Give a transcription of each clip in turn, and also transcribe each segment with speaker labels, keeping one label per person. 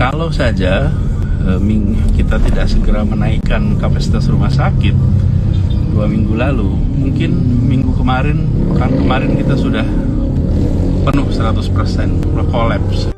Speaker 1: Kalau saja kita tidak segera menaikkan kapasitas rumah sakit 2 minggu lalu, mungkin minggu kemarin, pekan kemarin kita sudah penuh 100%, udah kolaps.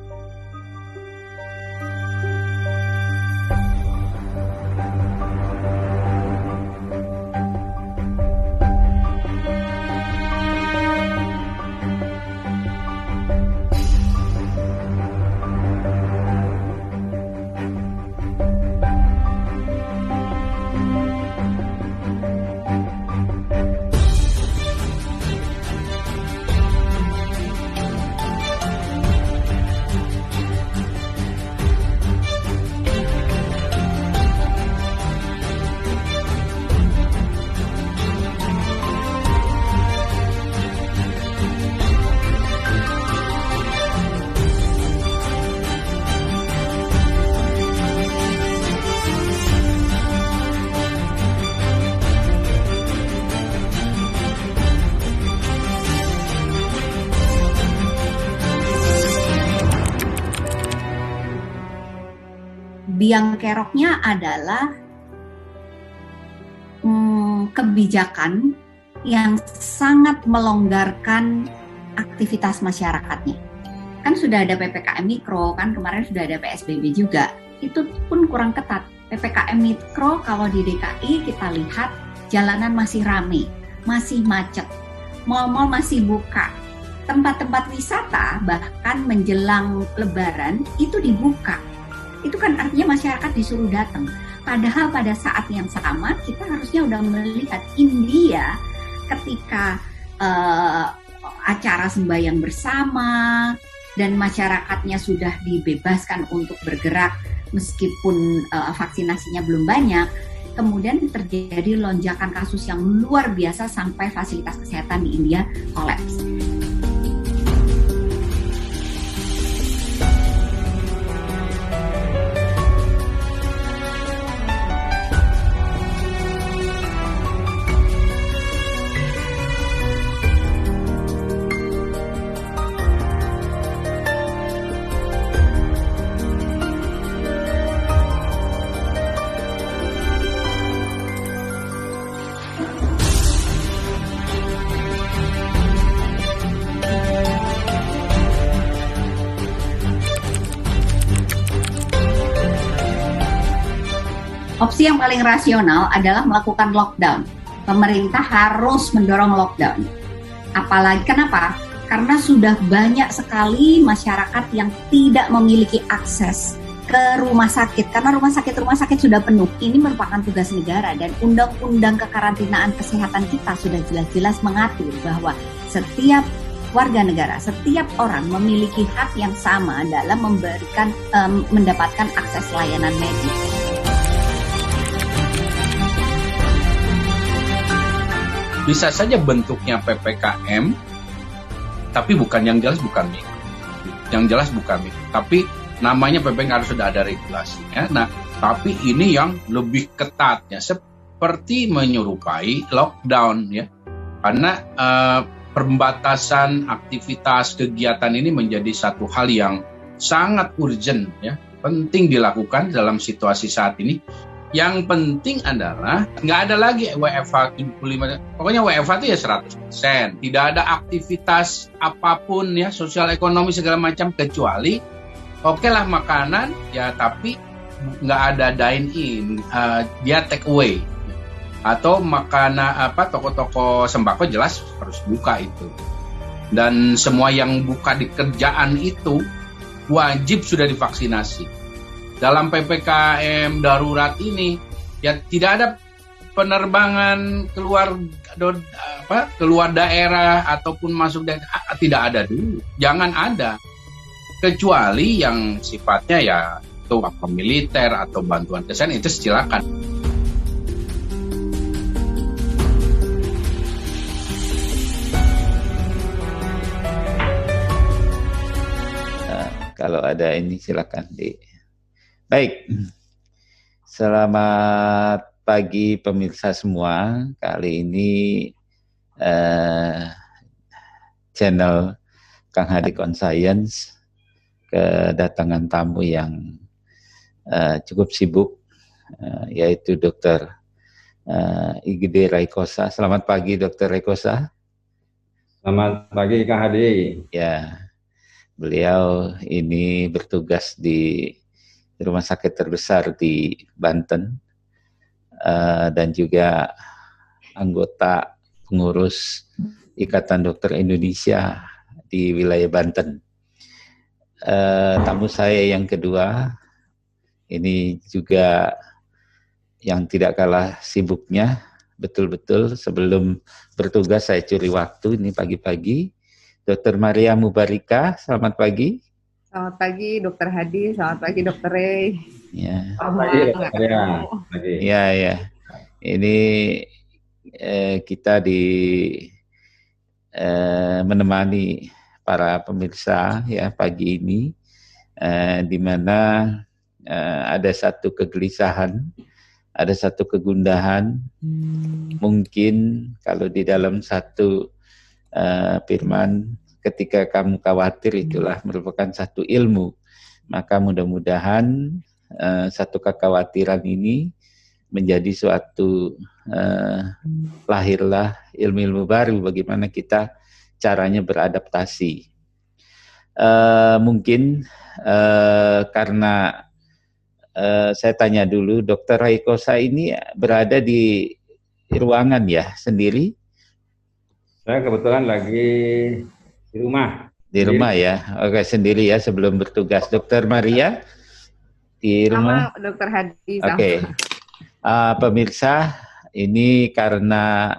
Speaker 2: Biang keroknya adalah kebijakan yang sangat melonggarkan aktivitas masyarakatnya. Kan sudah ada PPKM Mikro, kan kemarin sudah ada PSBB juga. Itu pun kurang ketat. PPKM Mikro kalau di DKI kita lihat jalanan masih ramai, masih macet, mal-mal masih buka. Tempat-tempat wisata bahkan menjelang Lebaran itu dibuka. Itu kan artinya masyarakat disuruh datang. Padahal pada saat yang sama kita harusnya udah melihat India ketika acara sembahyang bersama dan masyarakatnya sudah dibebaskan untuk bergerak meskipun vaksinasinya belum banyak. Kemudian terjadi lonjakan kasus yang luar biasa sampai fasilitas kesehatan di India kolaps. Opsi yang paling rasional adalah melakukan lockdown. Pemerintah harus mendorong lockdown. Apalagi kenapa? Karena sudah banyak sekali masyarakat yang tidak memiliki akses ke rumah sakit. Karena rumah sakit sudah penuh. Ini merupakan tugas negara dan undang-undang kekarantinaan kesehatan kita sudah jelas-jelas mengatur bahwa setiap warga negara, setiap orang memiliki hak yang sama dalam mendapatkan akses layanan medis.
Speaker 3: Bisa saja bentuknya PPKM, tapi yang jelas bukan mikro. Yang jelas bukan mikro, tapi namanya PPKM harus sudah ada regulasinya. Nah, tapi ini yang lebih ketatnya, seperti menyerupai lockdown ya. Karena pembatasan aktivitas kegiatan ini menjadi satu hal yang sangat urgent ya, penting dilakukan dalam situasi saat ini. Yang penting adalah nggak ada lagi WFH 75%. Pokoknya WFH itu ya 100%. Tidak ada aktivitas apapun ya, sosial ekonomi segala macam, kecuali oke lah makanan ya, tapi nggak ada dine in, dia take away. Atau makanan toko-toko sembako jelas harus buka itu. Dan semua yang buka di kerjaan itu wajib sudah divaksinasi. Dalam PPKM darurat ini ya tidak ada penerbangan keluar daerah ataupun masuk daerah, tidak ada dulu. Jangan ada. Kecuali yang sifatnya ya itu militer atau bantuan kesehatan, itu silakan.
Speaker 4: Kalau ada ini silakan Baik, selamat pagi pemirsa semua. Kali ini channel Kang Hadik on Science kedatangan tamu yang cukup sibuk, yaitu Dr. IGD Raikosa. Selamat pagi, Dr. Raikosa.
Speaker 5: Selamat pagi, Kak Hadi.
Speaker 4: Ya, beliau ini bertugas di rumah sakit terbesar di Banten, dan juga anggota pengurus Ikatan Dokter Indonesia di wilayah Banten. Tamu saya yang kedua, ini juga yang tidak kalah sibuknya, betul-betul sebelum bertugas saya curi waktu ini pagi-pagi. Dr. Maria Mubarika, selamat pagi.
Speaker 6: Selamat pagi Dokter Hadi, selamat pagi Dokter Ray.
Speaker 4: Ya.
Speaker 5: Selamat pagi Dokter Maria.
Speaker 4: Ya, ya. Ini kita menemani para pemirsa ya pagi ini, di mana ada satu kegelisahan, ada satu kegundahan. Mungkin kalau di dalam satu firman, ketika kamu khawatir itulah merupakan satu ilmu. Maka mudah-mudahan satu kekhawatiran ini menjadi suatu lahirlah ilmu-ilmu baru bagaimana kita caranya beradaptasi. Mungkin karena saya tanya dulu, Dr. Raikosa ini berada di ruangan ya sendiri?
Speaker 5: Saya kebetulan lagi di rumah.
Speaker 4: Di rumah ya, oke, sendiri ya sebelum bertugas. Dr. Maria di rumah?
Speaker 6: Sama Dokter Hadi.
Speaker 4: Oke. Pemirsa, ini karena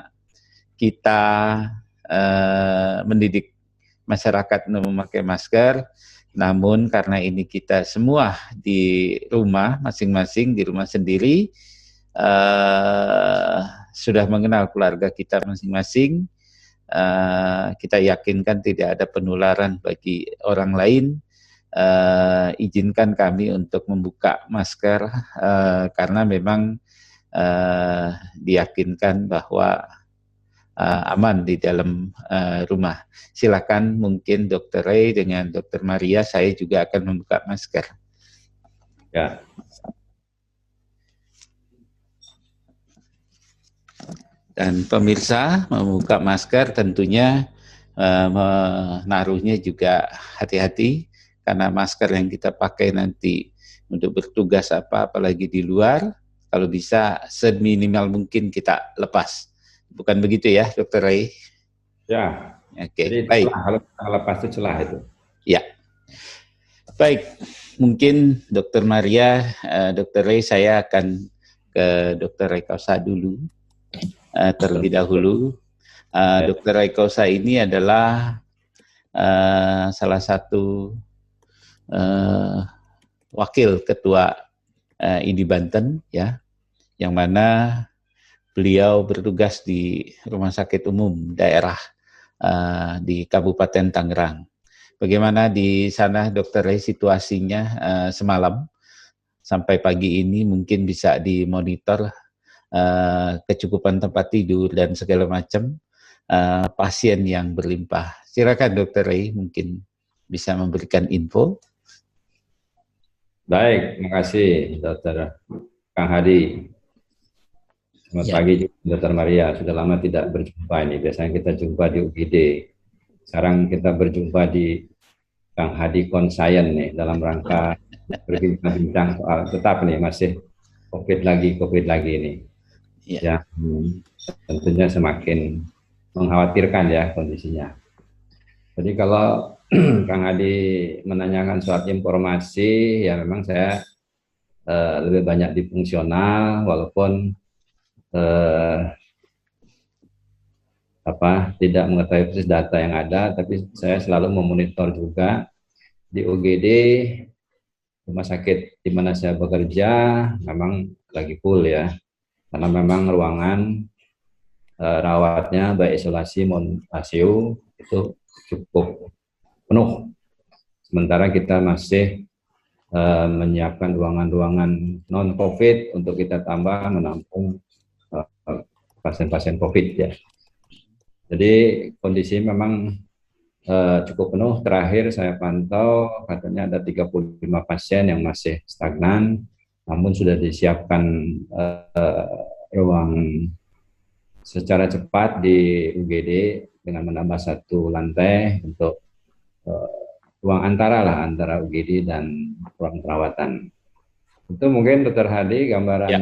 Speaker 4: kita mendidik masyarakat untuk memakai masker, namun karena ini kita semua di rumah masing-masing, di rumah sendiri, sudah mengenal keluarga kita masing-masing, kita yakinkan tidak ada penularan bagi orang lain. Izinkan kami untuk membuka masker karena memang diyakinkan bahwa aman di dalam rumah. Silakan, mungkin Dr. Ray dengan Dr. Maria, saya juga akan membuka masker.
Speaker 5: Ya.
Speaker 4: Dan pemirsa membuka masker tentunya menaruhnya juga hati-hati, karena masker yang kita pakai nanti untuk bertugas apalagi di luar, kalau bisa seminimal mungkin kita lepas. Bukan begitu ya, Dr. Ray?
Speaker 5: Ya.
Speaker 4: Oke,
Speaker 5: jadi
Speaker 4: baik.
Speaker 5: Kalau lepas itu celah itu.
Speaker 4: Ya. Baik, mungkin Dr. Maria, Dr. Ray, saya akan ke Dr. Raikosa dulu. Terlebih dahulu, Dr. Raikosa ini adalah salah satu wakil ketua IDI Banten, ya, yang mana beliau bertugas di Rumah Sakit Umum Daerah di Kabupaten Tangerang. Bagaimana di sana, Dr. Ray, situasinya semalam sampai pagi ini? Mungkin bisa dimonitor kecukupan tempat tidur dan segala macam, pasien yang berlimpah. Silakan Dr. Ray, mungkin bisa memberikan info.
Speaker 5: Baik, terima kasih Dr. Kang Hadi. Selamat pagi Dr. Maria. Sudah lama tidak berjumpa ini. Biasanya kita jumpa di UGD. Sekarang kita berjumpa di Kang Hadi Konsayen nih, dalam rangka berbincang-bincang soal tetap nih masih COVID lagi nih. Ya, tentunya semakin mengkhawatirkan ya kondisinya. Jadi kalau Kang Hadi menanyakan soal informasi, ya memang saya lebih banyak di fungsional, walaupun tidak mengetahui persis data yang ada, tapi saya selalu memonitor juga di UGD, rumah sakit di mana saya bekerja, memang lagi full ya. Karena memang ruangan rawatnya baik isolasi maupun ICU itu cukup penuh. Sementara kita masih menyiapkan ruangan-ruangan non-COVID untuk kita tambah menampung pasien-pasien COVID ya. Jadi kondisi memang cukup penuh. Terakhir saya pantau katanya ada 35 pasien yang masih stagnan. namun sudah disiapkan ruang secara cepat di UGD dengan menambah satu lantai untuk ruang antara UGD dan ruang perawatan. Itu mungkin Dr. Hadi gambaran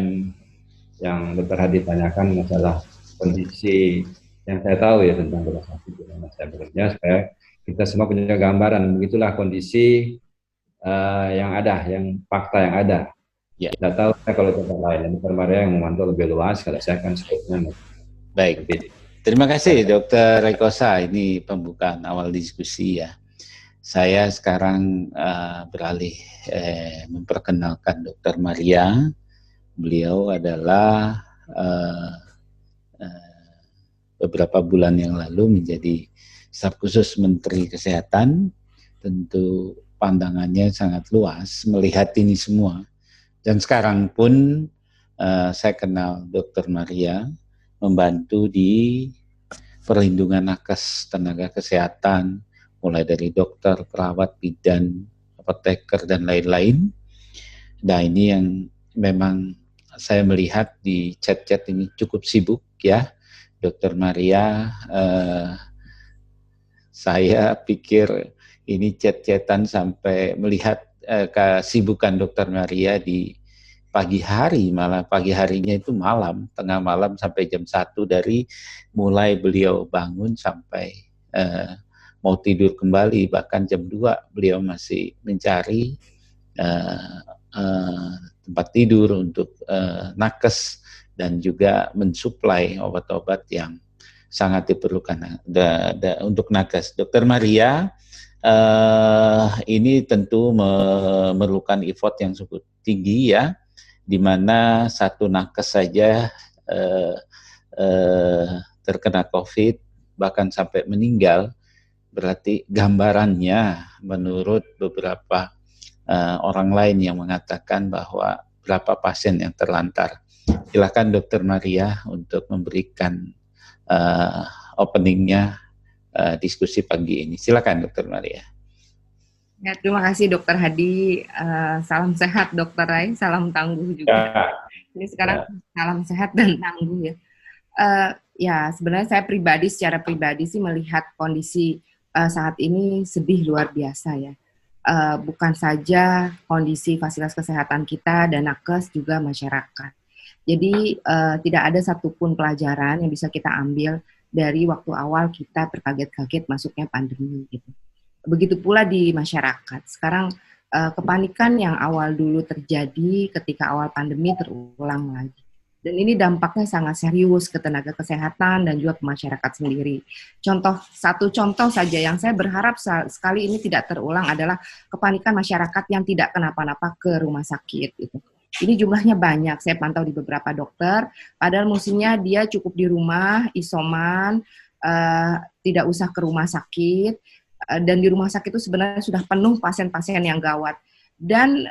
Speaker 5: yang Dr. Hadi tanyakan masalah kondisi yang saya tahu ya tentang rumah sakit di mana saya bekerja, supaya kita semua punya gambaran. Begitulah kondisi yang ada, yang fakta yang ada. Tidak tahu saya kalau tempat lain, Dr. Maria yang memantau lebih luas, kalau saya kan sebutnya.
Speaker 4: Baik, terima kasih Dr. Rekosa. Ini pembukaan awal diskusi ya. Saya sekarang beralih memperkenalkan Dr. Maria. Beliau adalah beberapa bulan yang lalu menjadi staf khusus Menteri Kesehatan. Tentu pandangannya sangat luas melihat ini semua. Dan sekarang pun saya kenal Dr. Maria membantu di perlindungan nakes tenaga kesehatan, mulai dari dokter, perawat, bidan, apoteker, dan lain-lain. Nah, ini yang memang saya melihat di chat-chat ini cukup sibuk ya, Dr. Maria. Saya pikir ini chat-chatan sampai melihat kesibukan Dr. Maria di pagi hari, malah pagi harinya itu malam, tengah malam sampai jam 1, dari mulai beliau bangun sampai mau tidur kembali, bahkan jam 2 beliau masih mencari tempat tidur untuk nakes dan juga mensuplai obat-obat yang sangat diperlukan untuk nakes. Dr. Maria ini tentu memerlukan effort yang cukup tinggi ya, di mana satu nakes saja terkena COVID bahkan sampai meninggal. Berarti gambarannya menurut beberapa orang lain yang mengatakan bahwa berapa pasien yang terlantar. Silakan Dr. Maria untuk memberikan openingnya diskusi pagi ini. Silakan Dr. Maria.
Speaker 6: Ya, terima kasih Dr. Hadi. Salam sehat Dr. Rai, salam tangguh juga. Ini sekarang salam sehat dan tangguh ya. Ya sebenarnya saya secara pribadi sih melihat kondisi saat ini sedih luar biasa ya. Bukan saja kondisi fasilitas kesehatan kita dan nakes, juga masyarakat. Jadi tidak ada satupun pelajaran yang bisa kita ambil dari waktu awal kita terkaget-kaget masuknya pandemi gitu. Begitu pula di masyarakat. Sekarang kepanikan yang awal dulu terjadi ketika awal pandemi terulang lagi. Dan ini dampaknya sangat serius ke tenaga kesehatan dan juga ke masyarakat sendiri. Satu contoh saja yang saya berharap sekali ini tidak terulang adalah kepanikan masyarakat yang tidak kenapa-napa ke rumah sakit gitu. Ini jumlahnya banyak, saya pantau di beberapa dokter, padahal mestinya dia cukup di rumah, isoman, tidak usah ke rumah sakit, dan di rumah sakit itu sebenarnya sudah penuh pasien-pasien yang gawat. Dan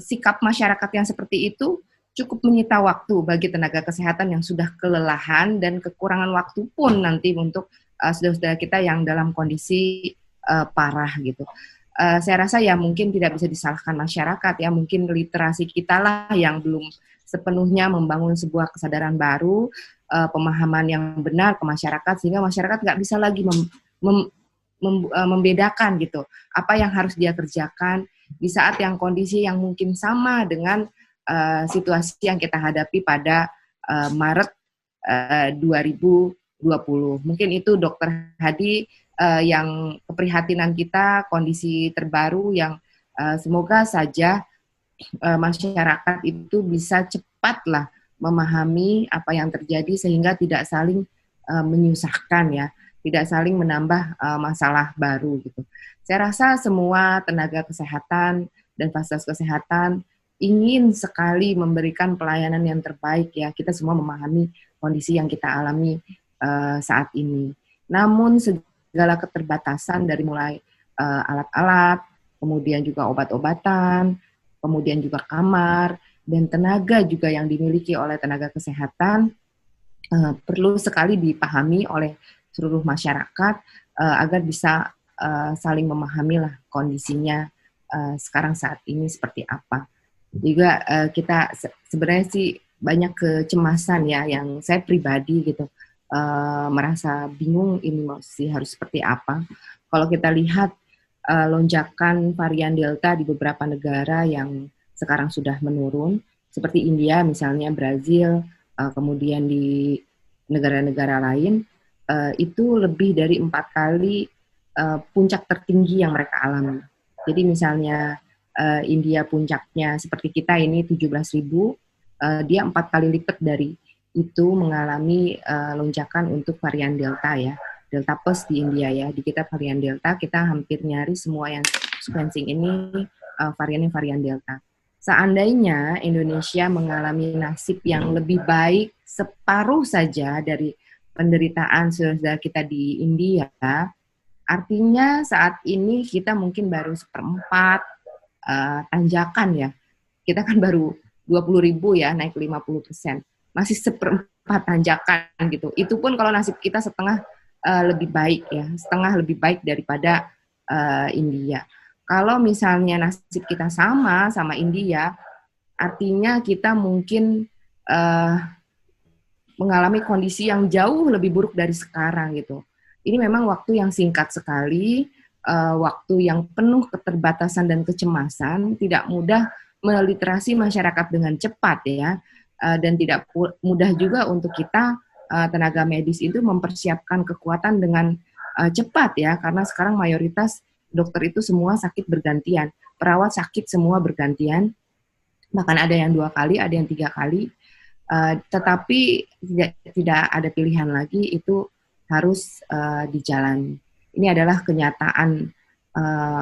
Speaker 6: sikap masyarakat yang seperti itu cukup menyita waktu bagi tenaga kesehatan yang sudah kelelahan dan kekurangan waktu pun nanti untuk saudara-saudara kita yang dalam kondisi parah gitu. Saya rasa ya mungkin tidak bisa disalahkan masyarakat ya, mungkin literasi kita lah yang belum sepenuhnya membangun sebuah kesadaran baru, pemahaman yang benar ke masyarakat, sehingga masyarakat nggak bisa lagi membedakan gitu apa yang harus dia kerjakan di saat yang kondisi yang mungkin sama dengan situasi yang kita hadapi pada Maret 2020. Mungkin itu Dr. Hadi yang keprihatinan kita, kondisi terbaru yang semoga saja masyarakat itu bisa cepatlah memahami apa yang terjadi sehingga tidak saling menyusahkan ya, tidak saling menambah masalah baru gitu. Saya rasa semua tenaga kesehatan dan fasilitas kesehatan ingin sekali memberikan pelayanan yang terbaik ya. Kita semua memahami kondisi yang kita alami saat ini. Namun segala keterbatasan dari mulai alat-alat, kemudian juga obat-obatan, kemudian juga kamar, dan tenaga juga yang dimiliki oleh tenaga kesehatan perlu sekali dipahami oleh seluruh masyarakat agar bisa saling memahami lah kondisinya sekarang saat ini seperti apa. Juga kita sebenarnya sih banyak kecemasan ya, yang saya pribadi gitu merasa bingung ini harus seperti apa. Kalau kita lihat lonjakan varian Delta di beberapa negara yang sekarang sudah menurun, seperti India misalnya, Brazil, kemudian di negara-negara lain, itu lebih dari 4 kali puncak tertinggi yang mereka alami. Jadi misalnya India puncaknya seperti kita ini 17.000, dia 4 kali lipat dari itu mengalami lonjakan untuk varian Delta ya. Delta plus di India ya, di kita varian Delta, kita hampir nyaris semua yang sequencing ini variannya varian Delta. Seandainya Indonesia mengalami nasib yang lebih baik separuh saja dari penderitaan saudara kita di India, artinya saat ini kita mungkin baru 1/4 tanjakan ya. Kita kan baru 20.000 ya, naik 50%. Masih 1/4 tanjakan gitu. Itu pun kalau nasib kita setengah lebih baik ya, setengah lebih baik daripada India. Kalau misalnya nasib kita sama India, artinya kita mungkin mengalami kondisi yang jauh lebih buruk dari sekarang gitu. Ini memang waktu yang singkat sekali, waktu yang penuh keterbatasan dan kecemasan, tidak mudah meliterasi masyarakat dengan cepat ya, dan tidak mudah juga untuk kita tenaga medis itu mempersiapkan kekuatan dengan cepat ya, karena sekarang mayoritas dokter itu semua sakit bergantian, perawat sakit semua bergantian, bahkan ada yang 2 kali, ada yang 3 kali, tetapi tidak ada pilihan lagi, itu harus dijalani. Ini adalah kenyataan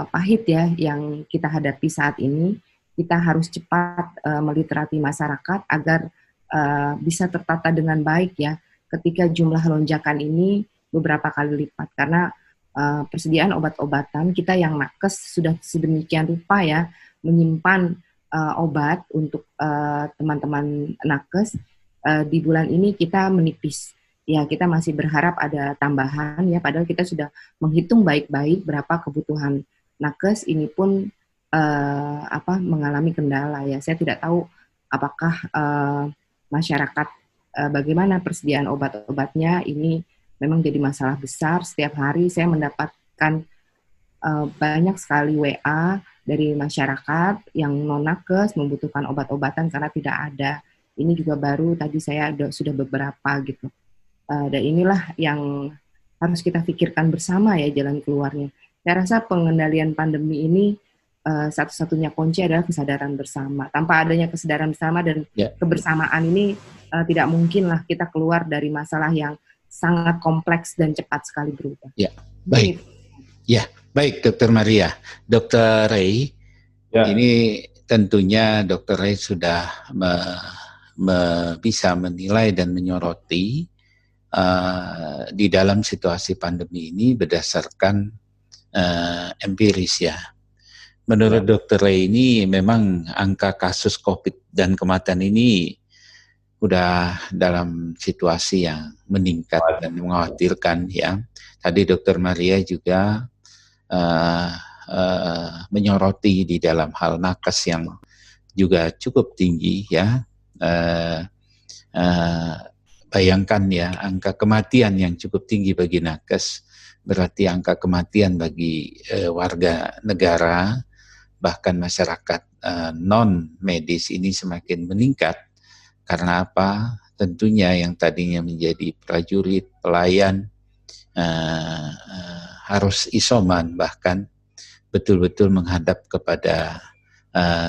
Speaker 6: pahit ya yang kita hadapi saat ini. Kita harus cepat meliterati masyarakat agar bisa tertata dengan baik ya, ketika jumlah lonjakan ini beberapa kali lipat, karena persediaan obat-obatan kita yang nakes sudah sedemikian rupa ya, menyimpan obat untuk teman-teman nakes. Di bulan ini kita menipis ya, kita masih berharap ada tambahan ya, padahal kita sudah menghitung baik-baik berapa kebutuhan nakes. Ini pun mengalami kendala ya. Saya tidak tahu apakah masyarakat bagaimana persediaan obat-obatnya. Ini memang jadi masalah besar. Setiap hari saya mendapatkan banyak sekali WA dari masyarakat yang non-nakes membutuhkan obat-obatan karena tidak ada. Ini juga baru tadi saya sudah beberapa gitu. Dan inilah yang harus kita pikirkan bersama ya, jalan keluarnya. Saya rasa pengendalian pandemi ini satu-satunya kunci adalah kesadaran bersama. Tanpa adanya kesadaran bersama dan kebersamaan ini tidak mungkinlah kita keluar dari masalah yang sangat kompleks dan cepat sekali berubah.
Speaker 4: Ya, baik. Ya, baik Dr. Maria. Dr. Ray, ini tentunya Dr. Ray sudah bisa menilai dan menyoroti di dalam situasi pandemi ini berdasarkan empiris ya. Menurut Dr. Ray ini memang angka kasus COVID dan kematian ini udah dalam situasi yang meningkat dan mengkhawatirkan ya. Tadi Dr. Maria juga menyoroti di dalam hal nakes yang juga cukup tinggi ya. Bayangkan ya, angka kematian yang cukup tinggi bagi nakes, berarti angka kematian bagi warga negara, bahkan masyarakat non medis ini semakin meningkat. Karena apa? Tentunya yang tadinya menjadi prajurit, pelayan, harus isoman, bahkan betul-betul menghadap kepada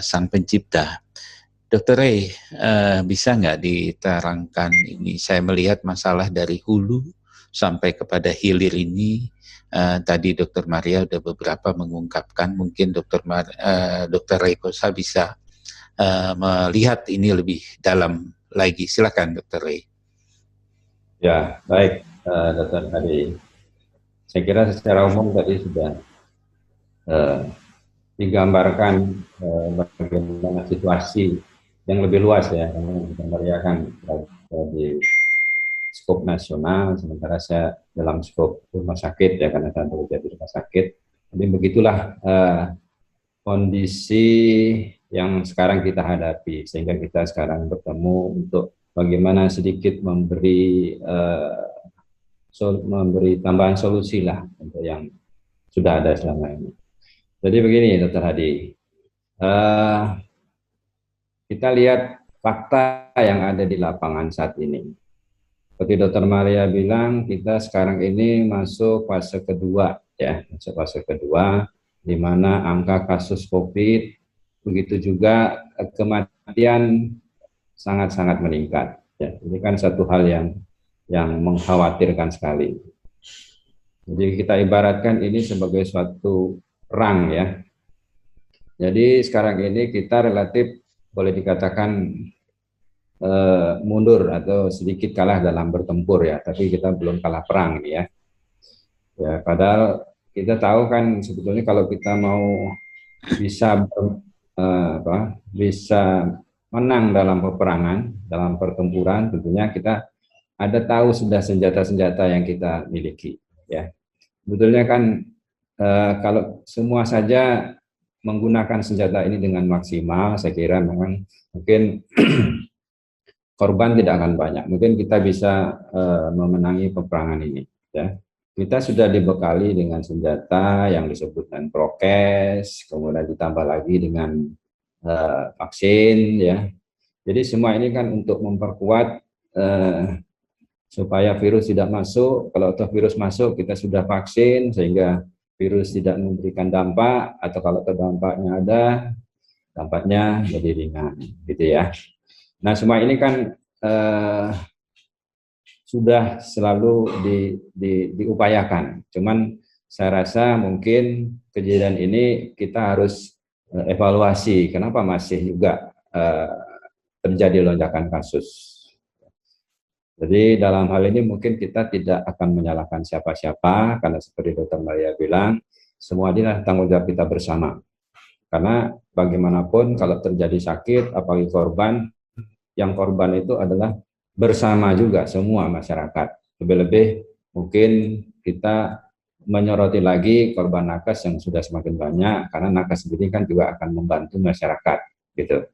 Speaker 4: Sang Pencipta. Dr. Ray, bisa nggak diterangkan ini? Saya melihat masalah dari hulu sampai kepada hilir ini. Tadi Dr. Maria sudah beberapa mengungkapkan, mungkin Dr. Ray Kosa bisa melihat ini lebih dalam lagi. Silakan Dr. Ray.
Speaker 5: Ya, baik Dr. Hadi. Saya kira secara umum tadi sudah digambarkan bagaimana situasi yang lebih luas ya, yang kita meriahkan di skop nasional, sementara saya dalam skop rumah sakit ya, karena saya bekerja di rumah sakit. Jadi begitulah kondisi yang sekarang kita hadapi, sehingga kita sekarang bertemu untuk bagaimana sedikit memberi memberi tambahan solusi lah untuk yang sudah ada selama ini. Jadi begini, Dr. Hadi, kita lihat fakta yang ada di lapangan saat ini. Seperti Dr. Maria bilang, kita sekarang ini masuk fase kedua, ya, masuk fase kedua, di mana angka kasus COVID, begitu juga kematian sangat-sangat meningkat. Ya, ini kan satu hal yang mengkhawatirkan sekali. Jadi kita ibaratkan ini sebagai suatu perang, ya. Jadi sekarang ini kita relatif boleh dikatakan mundur atau sedikit kalah dalam bertempur, ya, tapi kita belum kalah perang, ya. Ya, padahal kita tahu kan sebetulnya kalau kita mau bisa bisa menang dalam peperangan, dalam pertempuran, tentunya kita ada tahu sudah senjata-senjata yang kita miliki, ya. Sebetulnya kan kalau semua saja menggunakan senjata ini dengan maksimal, saya kira memang mungkin korban tidak akan banyak. Mungkin kita bisa memenangi peperangan ini, ya. Kita sudah dibekali dengan senjata yang disebut dengan prokes, kemudian ditambah lagi dengan vaksin, ya. Jadi semua ini kan untuk memperkuat supaya virus tidak masuk. Kalau virus masuk, kita sudah vaksin sehingga virus tidak memberikan dampak, atau kalau dampaknya ada, dampaknya jadi ringan, gitu ya. Nah, semua ini kan sudah selalu diupayakan. Cuman saya rasa mungkin kejadian ini kita harus evaluasi kenapa masih juga terjadi lonjakan kasus. Jadi dalam hal ini mungkin kita tidak akan menyalahkan siapa-siapa, karena seperti Dr. Maria bilang, semua ini adalah tanggung jawab kita bersama. Karena bagaimanapun kalau terjadi sakit, apalagi korban, yang korban itu adalah bersama juga semua masyarakat. Lebih-lebih mungkin kita menyoroti lagi korban nakes yang sudah semakin banyak, karena nakes sendiri kan juga akan membantu masyarakat, gitu.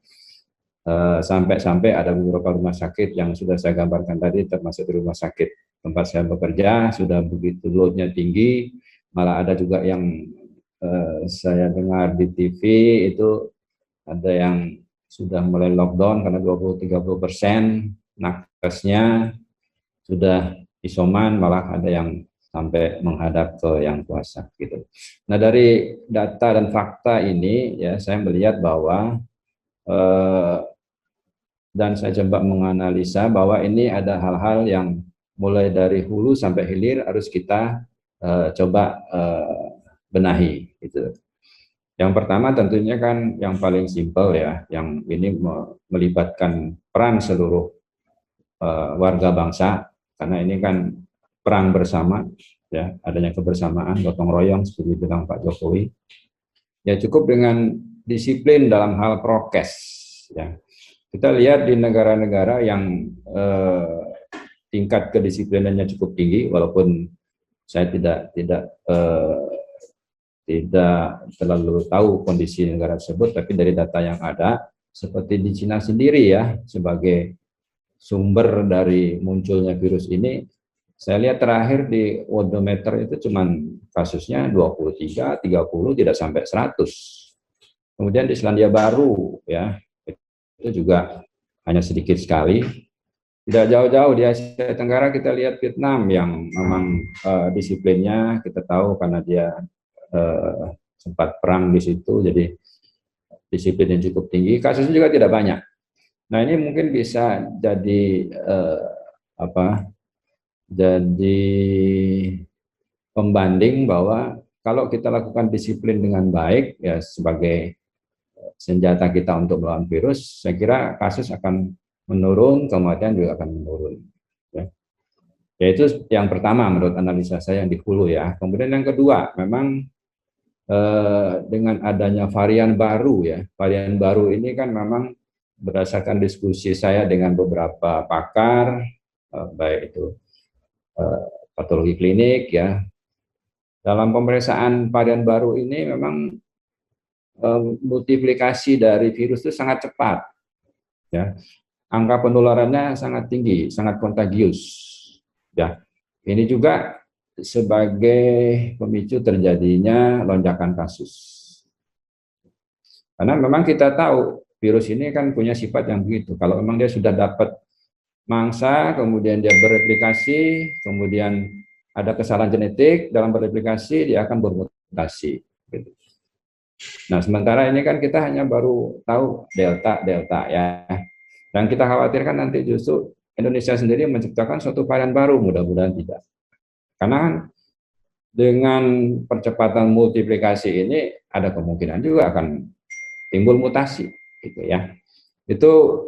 Speaker 5: Sampai-sampai ada beberapa rumah sakit yang sudah saya gambarkan tadi, termasuk di rumah sakit tempat saya bekerja, sudah begitu loadnya tinggi, malah ada juga yang saya dengar di TV itu ada yang sudah mulai lockdown karena 20-30% nakesnya sudah isoman, malah ada yang sampai menghadap ke yang puasa, gitu. Nah, dari data dan fakta ini, ya, saya melihat bahwa dan saya coba menganalisa bahwa ini ada hal-hal yang mulai dari hulu sampai hilir harus kita coba benahi, gitu. Yang pertama tentunya kan yang paling simpel, ya, yang ini melibatkan peran seluruh warga bangsa, karena ini kan perang bersama, ya, adanya kebersamaan, gotong royong seperti bilang Pak Jokowi. Ya, cukup dengan disiplin dalam hal prokes, ya. Kita lihat di negara-negara yang tingkat kedisiplinannya cukup tinggi, walaupun saya tidak terlalu tahu kondisi negara tersebut, tapi dari data yang ada, seperti di Cina sendiri, ya, sebagai sumber dari munculnya virus ini, saya lihat terakhir di Worldometer itu cuman kasusnya 23, 30, tidak sampai 100. Kemudian di Selandia Baru, ya, itu juga hanya sedikit sekali. Tidak jauh-jauh di Asia Tenggara kita lihat Vietnam yang memang disiplinnya kita tahu karena dia sempat perang di situ, jadi disiplinnya cukup tinggi, kasusnya juga tidak banyak. Nah, ini mungkin bisa jadi jadi pembanding bahwa kalau kita lakukan disiplin dengan baik, ya, sebagai senjata kita untuk melawan virus, saya kira kasus akan menurun, kematian juga akan menurun, ya. Yaitu yang pertama menurut analisa saya yang di hulu, ya. Kemudian yang kedua, memang dengan adanya varian baru, ya, varian baru ini kan memang berdasarkan diskusi saya dengan beberapa pakar, baik itu patologi klinik, ya, dalam pemeriksaan varian baru ini memang multiplikasi dari virus itu sangat cepat, ya. Angka penularannya sangat tinggi, sangat kontagius, ya. Ini juga sebagai pemicu terjadinya lonjakan kasus. Karena memang kita tahu virus ini kan punya sifat yang begitu. Kalau memang dia sudah dapat mangsa, kemudian dia bereplikasi, kemudian ada kesalahan genetik dalam bereplikasi, dia akan bermutasi. Gitu. Nah, sementara ini kan kita hanya baru tahu delta ya. Dan kita khawatirkan nanti justru Indonesia sendiri menciptakan suatu varian baru, mudah-mudahan tidak. Karena dengan percepatan multiplikasi ini ada kemungkinan juga akan timbul mutasi, gitu ya. Itu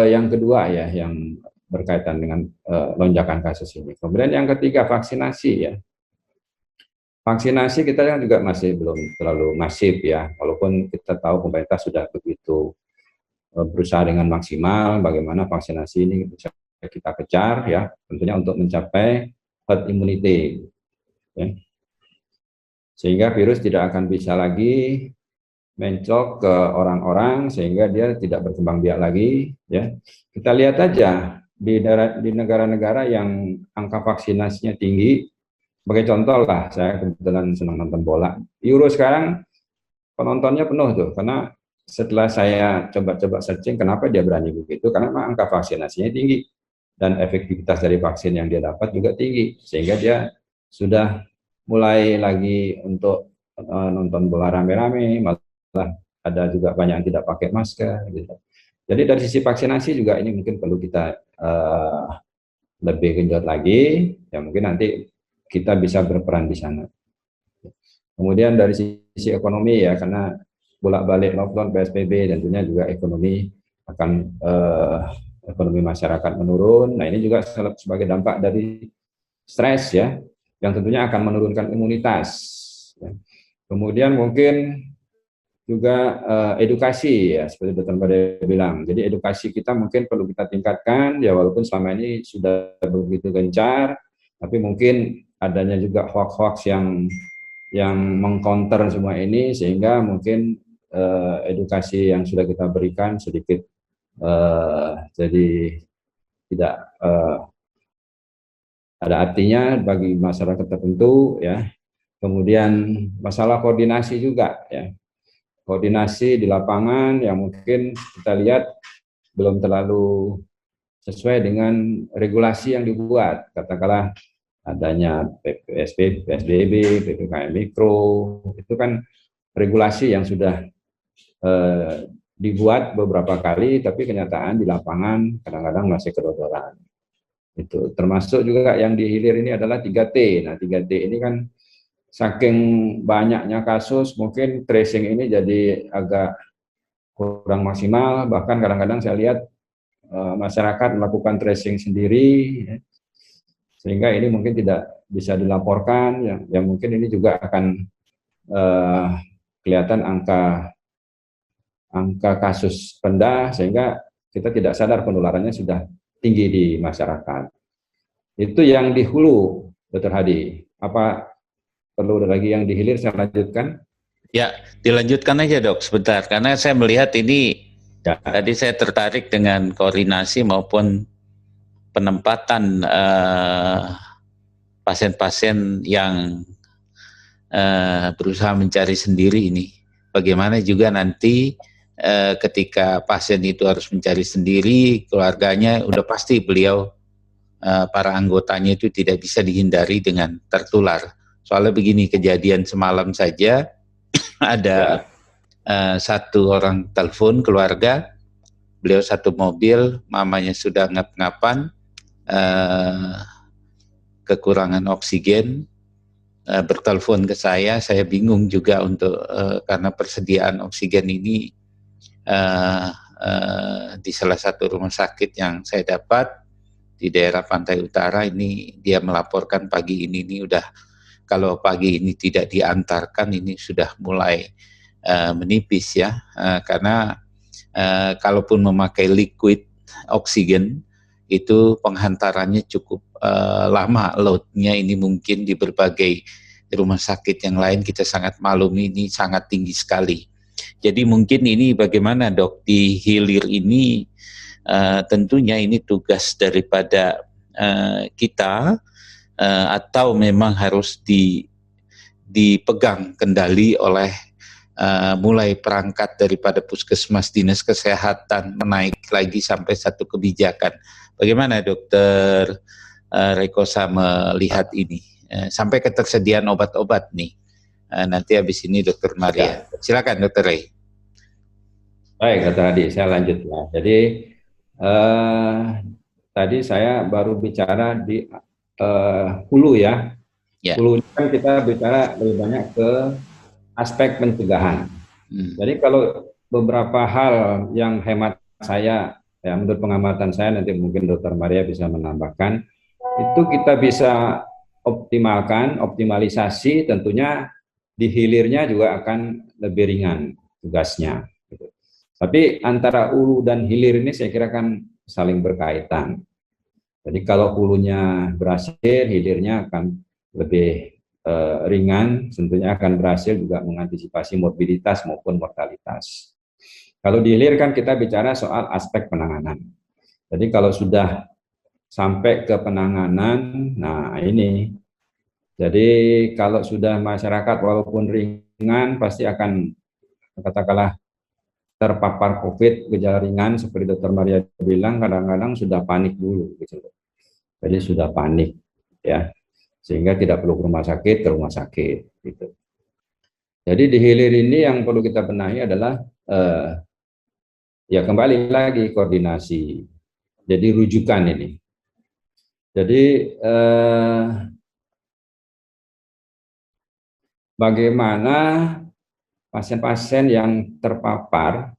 Speaker 5: yang kedua ya, yang berkaitan dengan lonjakan kasus ini. Kemudian yang ketiga, vaksinasi ya. Vaksinasi kita juga masih belum terlalu masif ya, walaupun kita tahu pemerintah sudah begitu berusaha dengan maksimal bagaimana vaksinasi ini bisa kita kejar ya, tentunya untuk mencapai herd immunity ya. Sehingga virus tidak akan bisa lagi mencok ke orang-orang sehingga dia tidak berkembang biak lagi ya. Kita lihat aja di negara-negara yang angka vaksinasinya tinggi. Sebagai contoh lah, saya kebetulan senang nonton bola. Euro sekarang penontonnya penuh tuh, karena setelah saya coba-coba searching kenapa dia berani begitu, karena memang angka vaksinasinya tinggi dan efektivitas dari vaksin yang dia dapat juga tinggi, sehingga dia sudah mulai lagi untuk nonton bola rame-rame, malah ada juga banyak yang tidak pakai masker. Gitu. Jadi dari sisi vaksinasi juga ini mungkin perlu kita lebih genjot lagi, ya mungkin nanti kita bisa berperan di sana. Kemudian dari sisi ekonomi ya, karena bolak-balik lockdown, PSBB, tentunya juga ekonomi akan ekonomi masyarakat menurun. Nah ini juga sebagai dampak dari stres ya, yang tentunya akan menurunkan imunitas. Ya. Kemudian mungkin juga edukasi ya, seperti Dr. Bade bilang. Jadi edukasi kita mungkin perlu kita tingkatkan ya, walaupun selama ini sudah begitu gencar, tapi mungkin adanya juga hoax-hoax yang mengcounter semua ini, sehingga mungkin edukasi yang sudah kita berikan sedikit jadi tidak ada artinya bagi masyarakat tertentu ya. Kemudian masalah koordinasi juga ya, koordinasi di lapangan yang mungkin kita lihat belum terlalu sesuai dengan regulasi yang dibuat, katakanlah adanya PSBB, PPKM Mikro, itu kan regulasi yang sudah dibuat beberapa kali, tapi kenyataan di lapangan kadang-kadang masih kedodoran. Itu termasuk juga yang di hilir ini adalah 3T. Nah 3T ini kan saking banyaknya kasus, mungkin tracing ini jadi agak kurang maksimal, bahkan kadang-kadang saya lihat masyarakat melakukan tracing sendiri, ya. Sehingga ini mungkin tidak bisa dilaporkan, yang mungkin ini juga akan kelihatan angka kasus rendah, sehingga kita tidak sadar penularannya sudah tinggi di masyarakat. Itu yang di hulu, Dr. Hadi. Apa perlu lagi yang di hilir saya lanjutkan?
Speaker 4: Ya, dilanjutkan aja dok sebentar, karena saya melihat ini ya. Tadi saya tertarik dengan koordinasi maupun penempatan pasien-pasien yang berusaha mencari sendiri ini. Bagaimana juga nanti ketika pasien itu harus mencari sendiri, keluarganya udah pasti beliau para anggotanya itu tidak bisa dihindari dengan tertular. Soalnya begini, kejadian semalam saja ada satu orang telepon keluarga, beliau satu mobil, mamanya sudah ngap-ngapan, kekurangan oksigen, bertelepon ke saya bingung juga untuk karena persediaan oksigen ini di salah satu rumah sakit yang saya dapat di daerah Pantai Utara ini, dia melaporkan pagi ini udah, kalau pagi ini tidak diantarkan ini sudah mulai menipis ya, karena kalaupun memakai liquid oksigen itu penghantarannya cukup lama, loadnya ini mungkin di berbagai rumah sakit yang lain kita sangat maklum ini sangat tinggi sekali. Jadi mungkin ini bagaimana Dok, di hilir ini tentunya ini tugas daripada kita atau memang harus dipegang kendali oleh mulai perangkat daripada puskesmas, dinas kesehatan, menaik lagi sampai satu kebijakan. Bagaimana Dokter Rekosa melihat ini sampai ketersediaan obat-obat nih? Nanti habis ini Dokter Maria. Silakan Dokter Rey.
Speaker 5: Baik Dokter Hadi, saya lanjut ya. Jadi tadi saya baru bicara di hulu ya. Hulu kan kita bicara lebih banyak ke aspek pencegahan. Jadi kalau beberapa hal yang hemat saya, ya menurut pengamatan saya, nanti mungkin Dokter Maria bisa menambahkan, itu kita bisa optimalisasi, tentunya di hilirnya juga akan lebih ringan tugasnya. Tapi antara hulu dan hilir ini saya kira kan saling berkaitan. Jadi kalau hulunya berhasil, hilirnya akan lebih ringan, tentunya akan berhasil juga mengantisipasi morbiditas maupun mortalitas. Kalau di hilir kan kita bicara soal aspek penanganan. Jadi kalau sudah sampai ke penanganan, nah ini. Jadi kalau sudah masyarakat walaupun ringan pasti akan katakanlah terpapar COVID, gejala ringan seperti Dokter Maria bilang, kadang-kadang sudah panik dulu gitu. Jadi sudah panik ya. Sehingga tidak perlu ke rumah sakit gitu. Jadi di hilir ini yang perlu kita benahi adalah ya kembali lagi koordinasi. Jadi rujukan ini. Jadi bagaimana pasien-pasien yang terpapar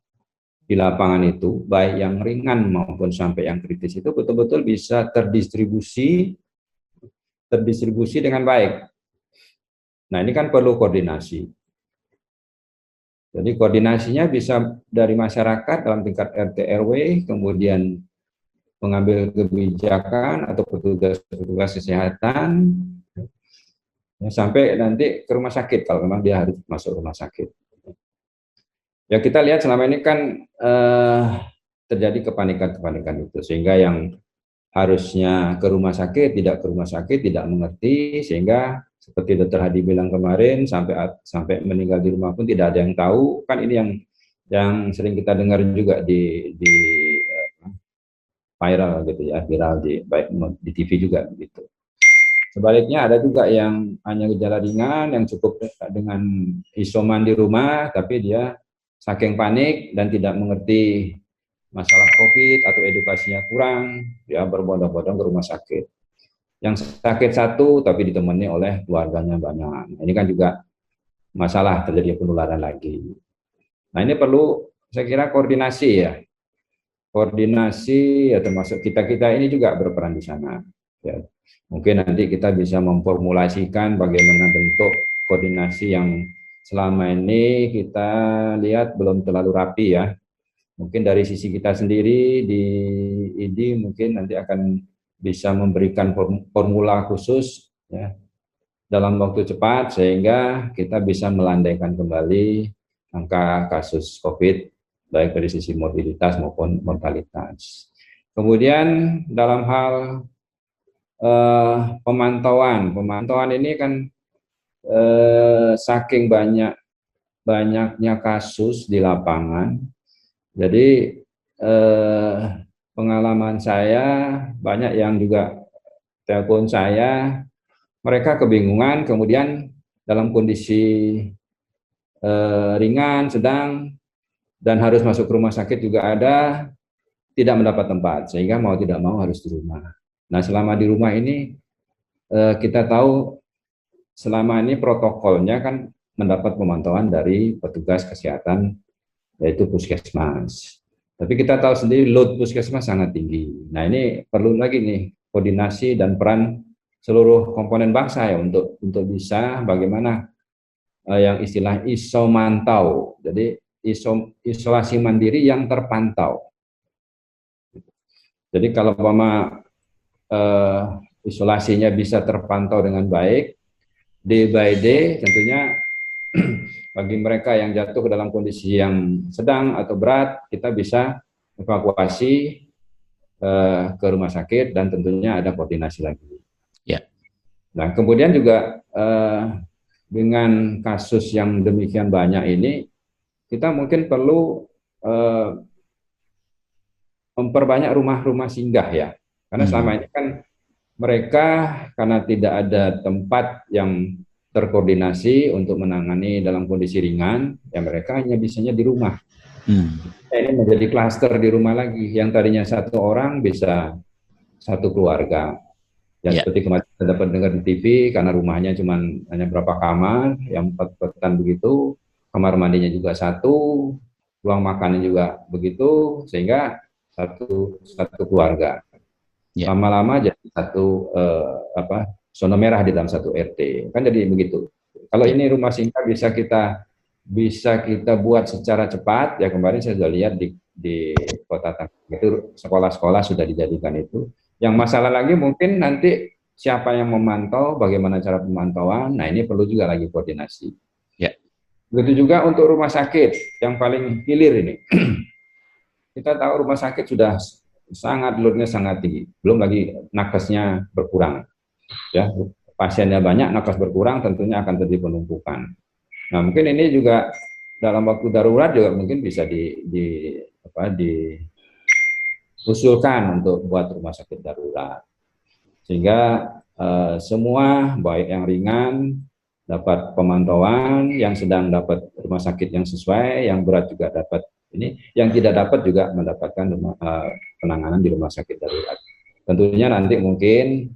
Speaker 5: di lapangan itu, baik yang ringan maupun sampai yang kritis itu betul-betul bisa terdistribusi dengan baik. Nah, ini kan perlu koordinasi. Jadi koordinasinya bisa dari masyarakat dalam tingkat RT RW, kemudian pengambil kebijakan atau petugas kesehatan, sampai nanti ke rumah sakit kalau memang dia harus masuk rumah sakit. Ya kita lihat selama ini kan terjadi kepanikan itu, sehingga yang harusnya ke rumah sakit, tidak mengerti, sehingga seperti Dokter Hadi bilang kemarin, sampai meninggal di rumah pun tidak ada yang tahu. Kan ini yang sering kita dengar juga di viral gitu ya, baik di TV juga begitu. Sebaliknya ada juga yang hanya gejala ringan, yang cukup dengan isoman di rumah, tapi dia saking panik dan tidak mengerti masalah COVID atau edukasinya kurang, ya berbondong-bondong ke rumah sakit. Yang sakit satu tapi ditemani oleh keluarganya banyak. Ini kan juga masalah, terjadi penularan lagi. Nah ini perlu saya kira koordinasi ya. Koordinasi ya, termasuk kita ini juga berperan di sana. Ya. Mungkin nanti kita bisa memformulasikan bagaimana bentuk koordinasi yang selama ini kita lihat belum terlalu rapi ya. Mungkin dari sisi kita sendiri di ID mungkin nanti akan bisa memberikan formula khusus ya, dalam waktu cepat sehingga kita bisa melandaikan kembali angka kasus COVID baik dari sisi morbiditas maupun mortalitas. Kemudian dalam hal pemantauan ini kan saking banyaknya kasus di lapangan. Jadi pengalaman saya, banyak yang juga telepon saya, mereka kebingungan, kemudian dalam kondisi ringan, sedang, dan harus masuk ke rumah sakit juga ada, tidak mendapat tempat, sehingga mau tidak mau harus di rumah. Nah selama di rumah ini, kita tahu selama ini protokolnya kan mendapat pemantauan dari petugas kesehatan, yaitu puskesmas. Tapi kita tahu sendiri load puskesmas sangat tinggi. Nah ini perlu lagi nih koordinasi dan peran seluruh komponen bangsa ya untuk bisa bagaimana yang istilah isomantau. Jadi isolasi mandiri yang terpantau. Jadi kalau isolasinya bisa terpantau dengan baik, day by day tentunya bagi mereka yang jatuh ke dalam kondisi yang sedang atau berat, kita bisa evakuasi ke rumah sakit dan tentunya ada koordinasi lagi.
Speaker 4: Ya.
Speaker 5: Nah, kemudian juga dengan kasus yang demikian banyak ini, kita mungkin perlu memperbanyak rumah-rumah singgah ya. Karena selama ini kan mereka karena tidak ada tempat yang terkoordinasi untuk menangani dalam kondisi ringan, ya mereka hanya bisanya di rumah. Ini menjadi klaster di rumah lagi, yang tadinya satu orang bisa satu keluarga. Ya, seperti kemarin kita dapat dengar di TV, karena rumahnya hanya berapa kamar, yang 4 begitu, kamar mandinya juga satu, ruang makannya juga begitu, sehingga satu keluarga. Lama-lama jadi satu zona merah di dalam satu RT, kan jadi begitu. Kalau ini rumah singgah bisa kita buat secara cepat, ya kemarin saya sudah lihat di Kota Tangerang itu sekolah-sekolah sudah dijadikan itu. Yang masalah lagi mungkin nanti siapa yang memantau, bagaimana cara pemantauan, nah ini perlu juga lagi koordinasi.
Speaker 4: Ya.
Speaker 5: Begitu juga untuk rumah sakit yang paling hilir ini. Kita tahu rumah sakit sudah loadnya sangat tinggi, belum lagi nakesnya berkurang. Ya, pasiennya banyak, nakes berkurang, tentunya akan terjadi penumpukan. Nah, mungkin ini juga dalam waktu darurat juga mungkin bisa diusulkan untuk buat rumah sakit darurat, sehingga semua baik yang ringan dapat pemantauan, yang sedang dapat rumah sakit yang sesuai, yang berat juga dapat ini, yang tidak dapat juga mendapatkan penanganan di rumah sakit darurat. Tentunya nanti mungkin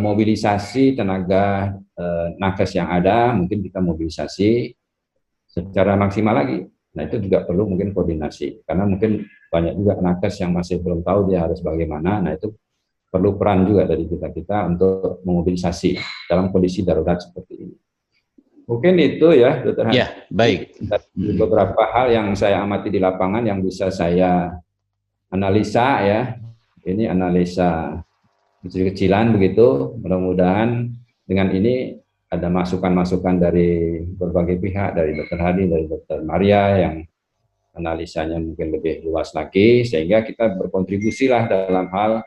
Speaker 5: mobilisasi tenaga nakes yang ada mungkin kita mobilisasi secara maksimal lagi. Nah, itu juga perlu mungkin koordinasi, karena mungkin banyak juga nakes yang masih belum tahu dia harus bagaimana. Nah, itu perlu peran juga dari kita untuk memobilisasi dalam kondisi darurat seperti ini. Mungkin itu ya, Dr.
Speaker 4: Ya, baik.
Speaker 5: Beberapa hal yang saya amati di lapangan yang bisa saya analisa ya. Ini analisa kecil-kecilan begitu. Mudah-mudahan dengan ini ada masukan-masukan dari berbagai pihak, dari Dr. Hadi, dari Dr. Maria yang analisanya mungkin lebih luas lagi, sehingga kita berkontribusi lah dalam hal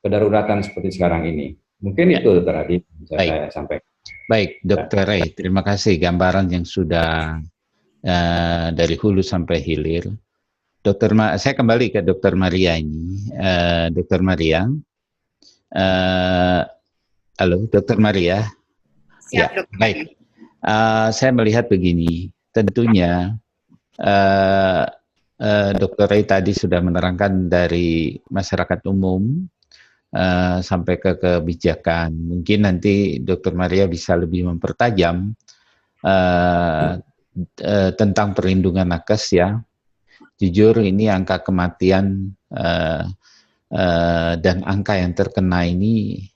Speaker 5: kedaruratan seperti sekarang ini. Mungkin itu Dr. Hadi bisa saya sampaikan.
Speaker 4: Baik, Dr. Ray, terima kasih gambaran yang sudah dari hulu sampai hilir. Saya kembali ke Dr. Maria ini. Dr. Maria, halo, Dr. Maria.
Speaker 6: Siap,
Speaker 4: ya,
Speaker 6: Dr.
Speaker 4: baik. Saya melihat begini, tentunya Dr. Ray tadi sudah menerangkan dari masyarakat umum sampai ke kebijakan. Mungkin nanti Dr. Maria bisa lebih mempertajam tentang perlindungan nakes ya. Jujur ini angka kematian dan angka yang terkena ini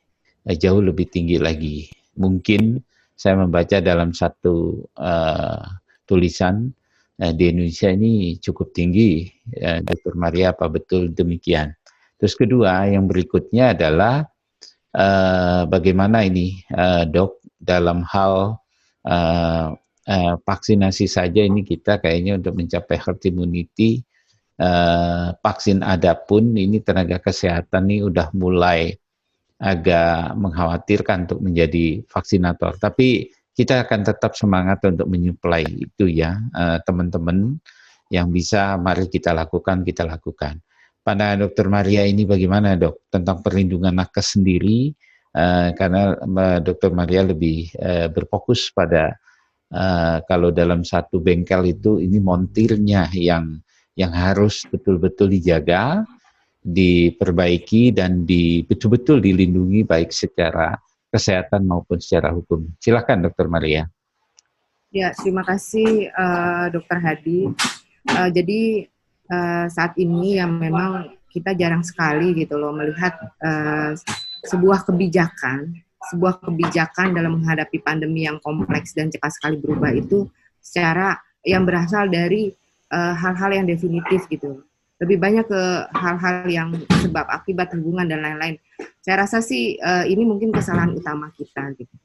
Speaker 4: jauh lebih tinggi lagi. Mungkin saya membaca dalam satu tulisan di Indonesia ini cukup tinggi. Dr. Maria, apa betul demikian? Terus kedua, yang berikutnya adalah bagaimana ini dok dalam hal vaksinasi saja ini kita kayaknya untuk mencapai herd immunity, vaksin ada pun ini tenaga kesehatan ini udah mulai agak mengkhawatirkan untuk menjadi vaksinator. Tapi kita akan tetap semangat untuk menyuplai itu ya, teman-teman yang bisa mari kita lakukan. Pada Dr. Maria ini bagaimana dok tentang perlindungan nakes sendiri, karena Dr. Maria lebih berfokus pada kalau dalam satu bengkel itu ini montirnya yang harus betul-betul dijaga, diperbaiki dan betul-betul dilindungi baik secara kesehatan maupun secara hukum. Silakan Dr. Maria.
Speaker 6: Ya, terima kasih Dr. Hadi. Jadi saat ini yang memang kita jarang sekali gitu loh melihat sebuah kebijakan dalam menghadapi pandemi yang kompleks dan cepat sekali berubah itu secara yang berasal dari hal-hal yang definitif gitu. Lebih banyak ke hal-hal yang sebab akibat hubungan dan lain-lain. Saya rasa sih ini mungkin kesalahan utama kita gitu.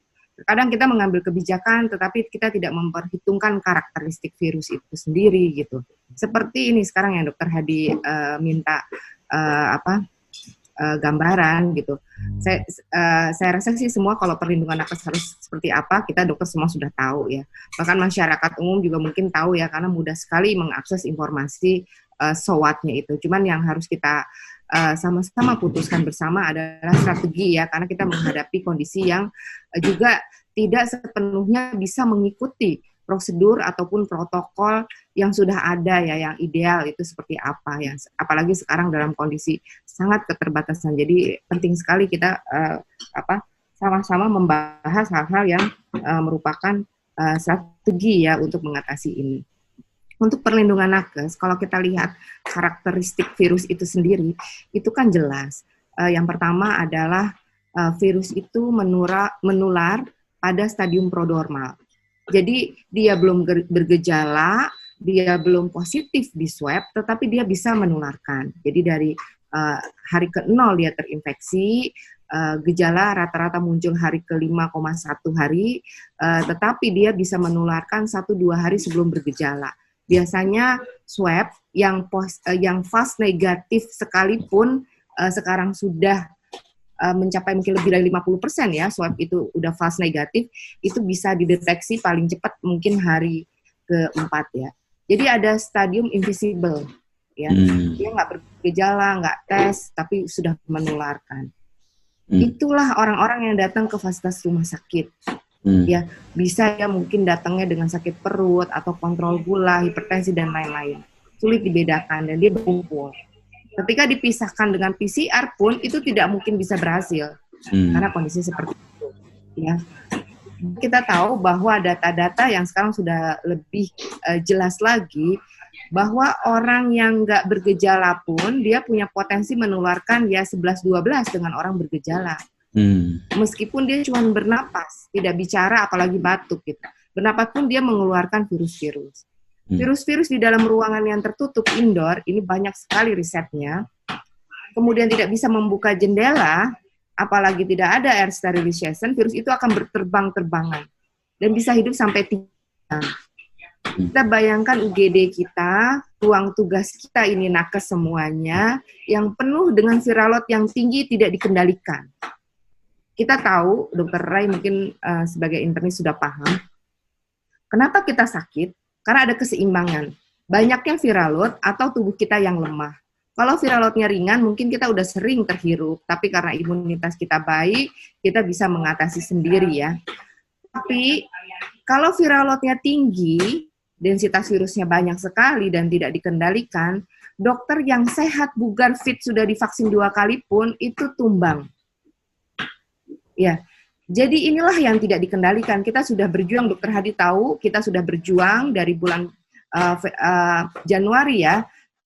Speaker 6: kadang kita mengambil kebijakan tetapi kita tidak memperhitungkan karakteristik virus itu sendiri gitu. Seperti ini sekarang yang Dokter Hadi minta gambaran gitu. Saya rasa sih semua kalau perlindungan nakes harus seperti apa, kita dokter semua sudah tahu ya. Bahkan masyarakat umum juga mungkin tahu ya, karena mudah sekali mengakses informasi SOWAT-nya itu. Cuman yang harus kita sama-sama putuskan bersama adalah strategi ya, karena kita menghadapi kondisi yang juga tidak sepenuhnya bisa mengikuti prosedur ataupun protokol yang sudah ada ya, yang ideal itu seperti apa ya, apalagi sekarang dalam kondisi sangat keterbatasan. Jadi penting sekali kita sama-sama membahas hal-hal yang merupakan strategi ya untuk mengatasi ini. Untuk perlindungan nakes, kalau kita lihat karakteristik virus itu sendiri, itu kan jelas. Yang pertama adalah virus itu menular pada stadium prodromal. Jadi dia belum bergejala, dia belum positif di swab, tetapi dia bisa menularkan. Jadi dari hari ke-0 dia terinfeksi, gejala rata-rata muncul hari ke-5,1 hari, tetapi dia bisa menularkan 1-2 hari sebelum bergejala. Biasanya swab yang fast negatif sekalipun sekarang sudah mencapai mungkin lebih dari 50% ya, swab itu udah fast negatif, itu bisa dideteksi paling cepat mungkin hari ke-4 ya. Jadi ada stadium invisible ya, dia nggak bergejala, nggak tes, tapi sudah menularkan. Itulah orang-orang yang datang ke fasilitas rumah sakit. Ya, bisa ya mungkin datangnya dengan sakit perut atau kontrol gula, hipertensi dan lain-lain. Sulit dibedakan dan dia berkumpul. Ketika dipisahkan dengan PCR pun itu tidak mungkin bisa berhasil karena kondisi seperti itu. Ya, kita tahu bahwa data-data yang sekarang sudah lebih jelas lagi bahwa orang yang nggak bergejala pun dia punya potensi menularkan ya 11-12 dengan orang bergejala. Meskipun dia cuma bernapas, tidak bicara, apalagi batuk gitu. Bernapas pun dia mengeluarkan virus-virus. Virus-virus di dalam ruangan yang tertutup indoor, ini banyak sekali risetnya. Kemudian tidak bisa membuka jendela, apalagi tidak ada air sterilization, virus itu akan berterbang-terbangan dan bisa hidup sampai 3 jam. Kita bayangkan UGD kita, ruang tugas kita ini nakes semuanya, yang penuh dengan viralot yang tinggi tidak dikendalikan. Kita tahu, Dr. Rai mungkin sebagai internis sudah paham, kenapa kita sakit? Karena ada keseimbangan. Banyaknya viralot atau tubuh kita yang lemah. Kalau viralotnya ringan, mungkin kita udah sering terhirup, tapi karena imunitas kita baik, kita bisa mengatasi sendiri ya. Tapi kalau viralotnya tinggi, densitas virusnya banyak sekali dan tidak dikendalikan, dokter yang sehat, bugar, fit, sudah divaksin 2 kali pun, itu tumbang. Ya, jadi inilah yang tidak dikendalikan. Kita sudah berjuang, Dr. Hadi tahu, kita sudah berjuang dari bulan Januari ya,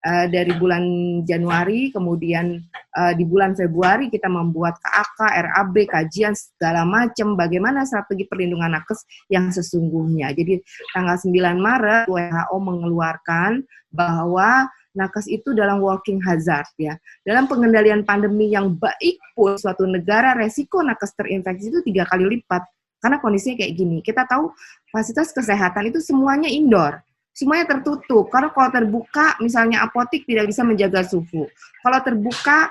Speaker 6: dari bulan Januari, kemudian di bulan Februari kita membuat KAK, RAB, kajian segala macam, bagaimana strategi perlindungan nakes yang sesungguhnya. Jadi tanggal 9 Maret WHO mengeluarkan bahwa nakes itu dalam walking hazard ya. Dalam pengendalian pandemi yang baik pun suatu negara resiko nakes terinfeksi itu 3 kali lipat. Karena kondisinya kayak gini. Kita tahu fasilitas kesehatan itu semuanya indoor. Semuanya tertutup. Karena kalau terbuka misalnya apotik tidak bisa menjaga suhu. Kalau terbuka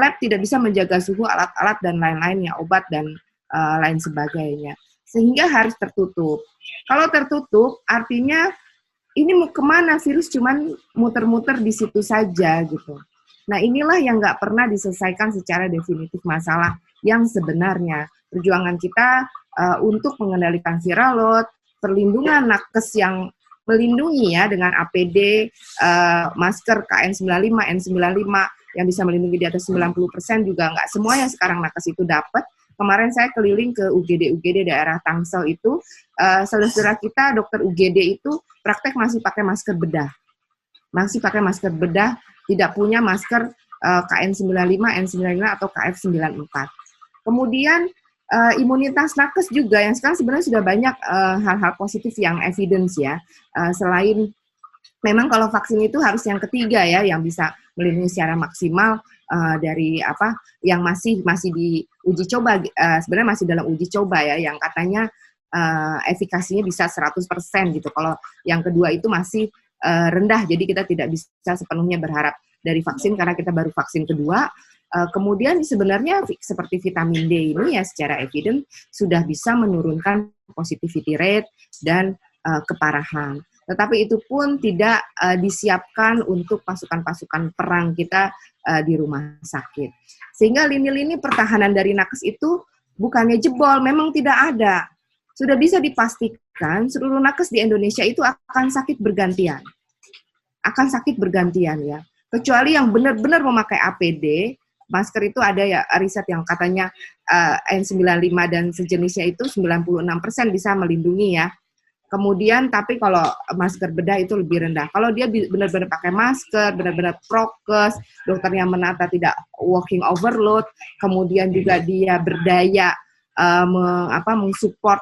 Speaker 6: lab tidak bisa menjaga suhu, alat-alat dan lain-lainnya, obat dan lain sebagainya. Sehingga harus tertutup. Kalau tertutup artinya ini mau kemana, virus cuman muter-muter di situ saja gitu. Nah inilah yang nggak pernah diselesaikan secara definitif masalah yang sebenarnya. Perjuangan kita untuk mengendalikan viralot, perlindungan nakes yang melindungi ya dengan APD, masker KN95, N95 yang bisa melindungi di atas 90% juga nggak semuanya sekarang nakes itu dapat. Kemarin saya keliling ke UGD daerah Tangsel itu, saudara-saudara kita dokter UGD itu praktek masih pakai masker bedah. Masih pakai masker bedah, tidak punya masker KN95, N95 atau KF94. Kemudian imunitas nakes juga yang sekarang sebenarnya sudah banyak hal-hal positif yang evidence ya. Selain memang kalau vaksin itu harus yang ketiga ya, yang bisa melindungi secara maksimal dari apa yang masih diuji coba, sebenarnya masih dalam uji coba ya, yang katanya efikasinya bisa 100% gitu. Kalau yang kedua itu masih rendah, jadi kita tidak bisa sepenuhnya berharap dari vaksin karena kita baru vaksin kedua. Kemudian sebenarnya seperti vitamin D ini ya secara evidence sudah bisa menurunkan positivity rate dan keparahan. Tetapi itu pun tidak disiapkan untuk pasukan-pasukan perang kita di rumah sakit. Sehingga lini-lini pertahanan dari nakes itu bukannya jebol, memang tidak ada. Sudah bisa dipastikan seluruh nakes di Indonesia itu akan sakit bergantian. Akan sakit bergantian ya. Kecuali yang benar-benar memakai APD, masker itu ada ya riset yang katanya N95 dan sejenisnya itu 96% bisa melindungi ya. Kemudian tapi kalau masker bedah itu lebih rendah. Kalau dia benar-benar pakai masker, benar-benar prokes, dokternya menata tidak walking overload, kemudian juga dia berdaya mensupport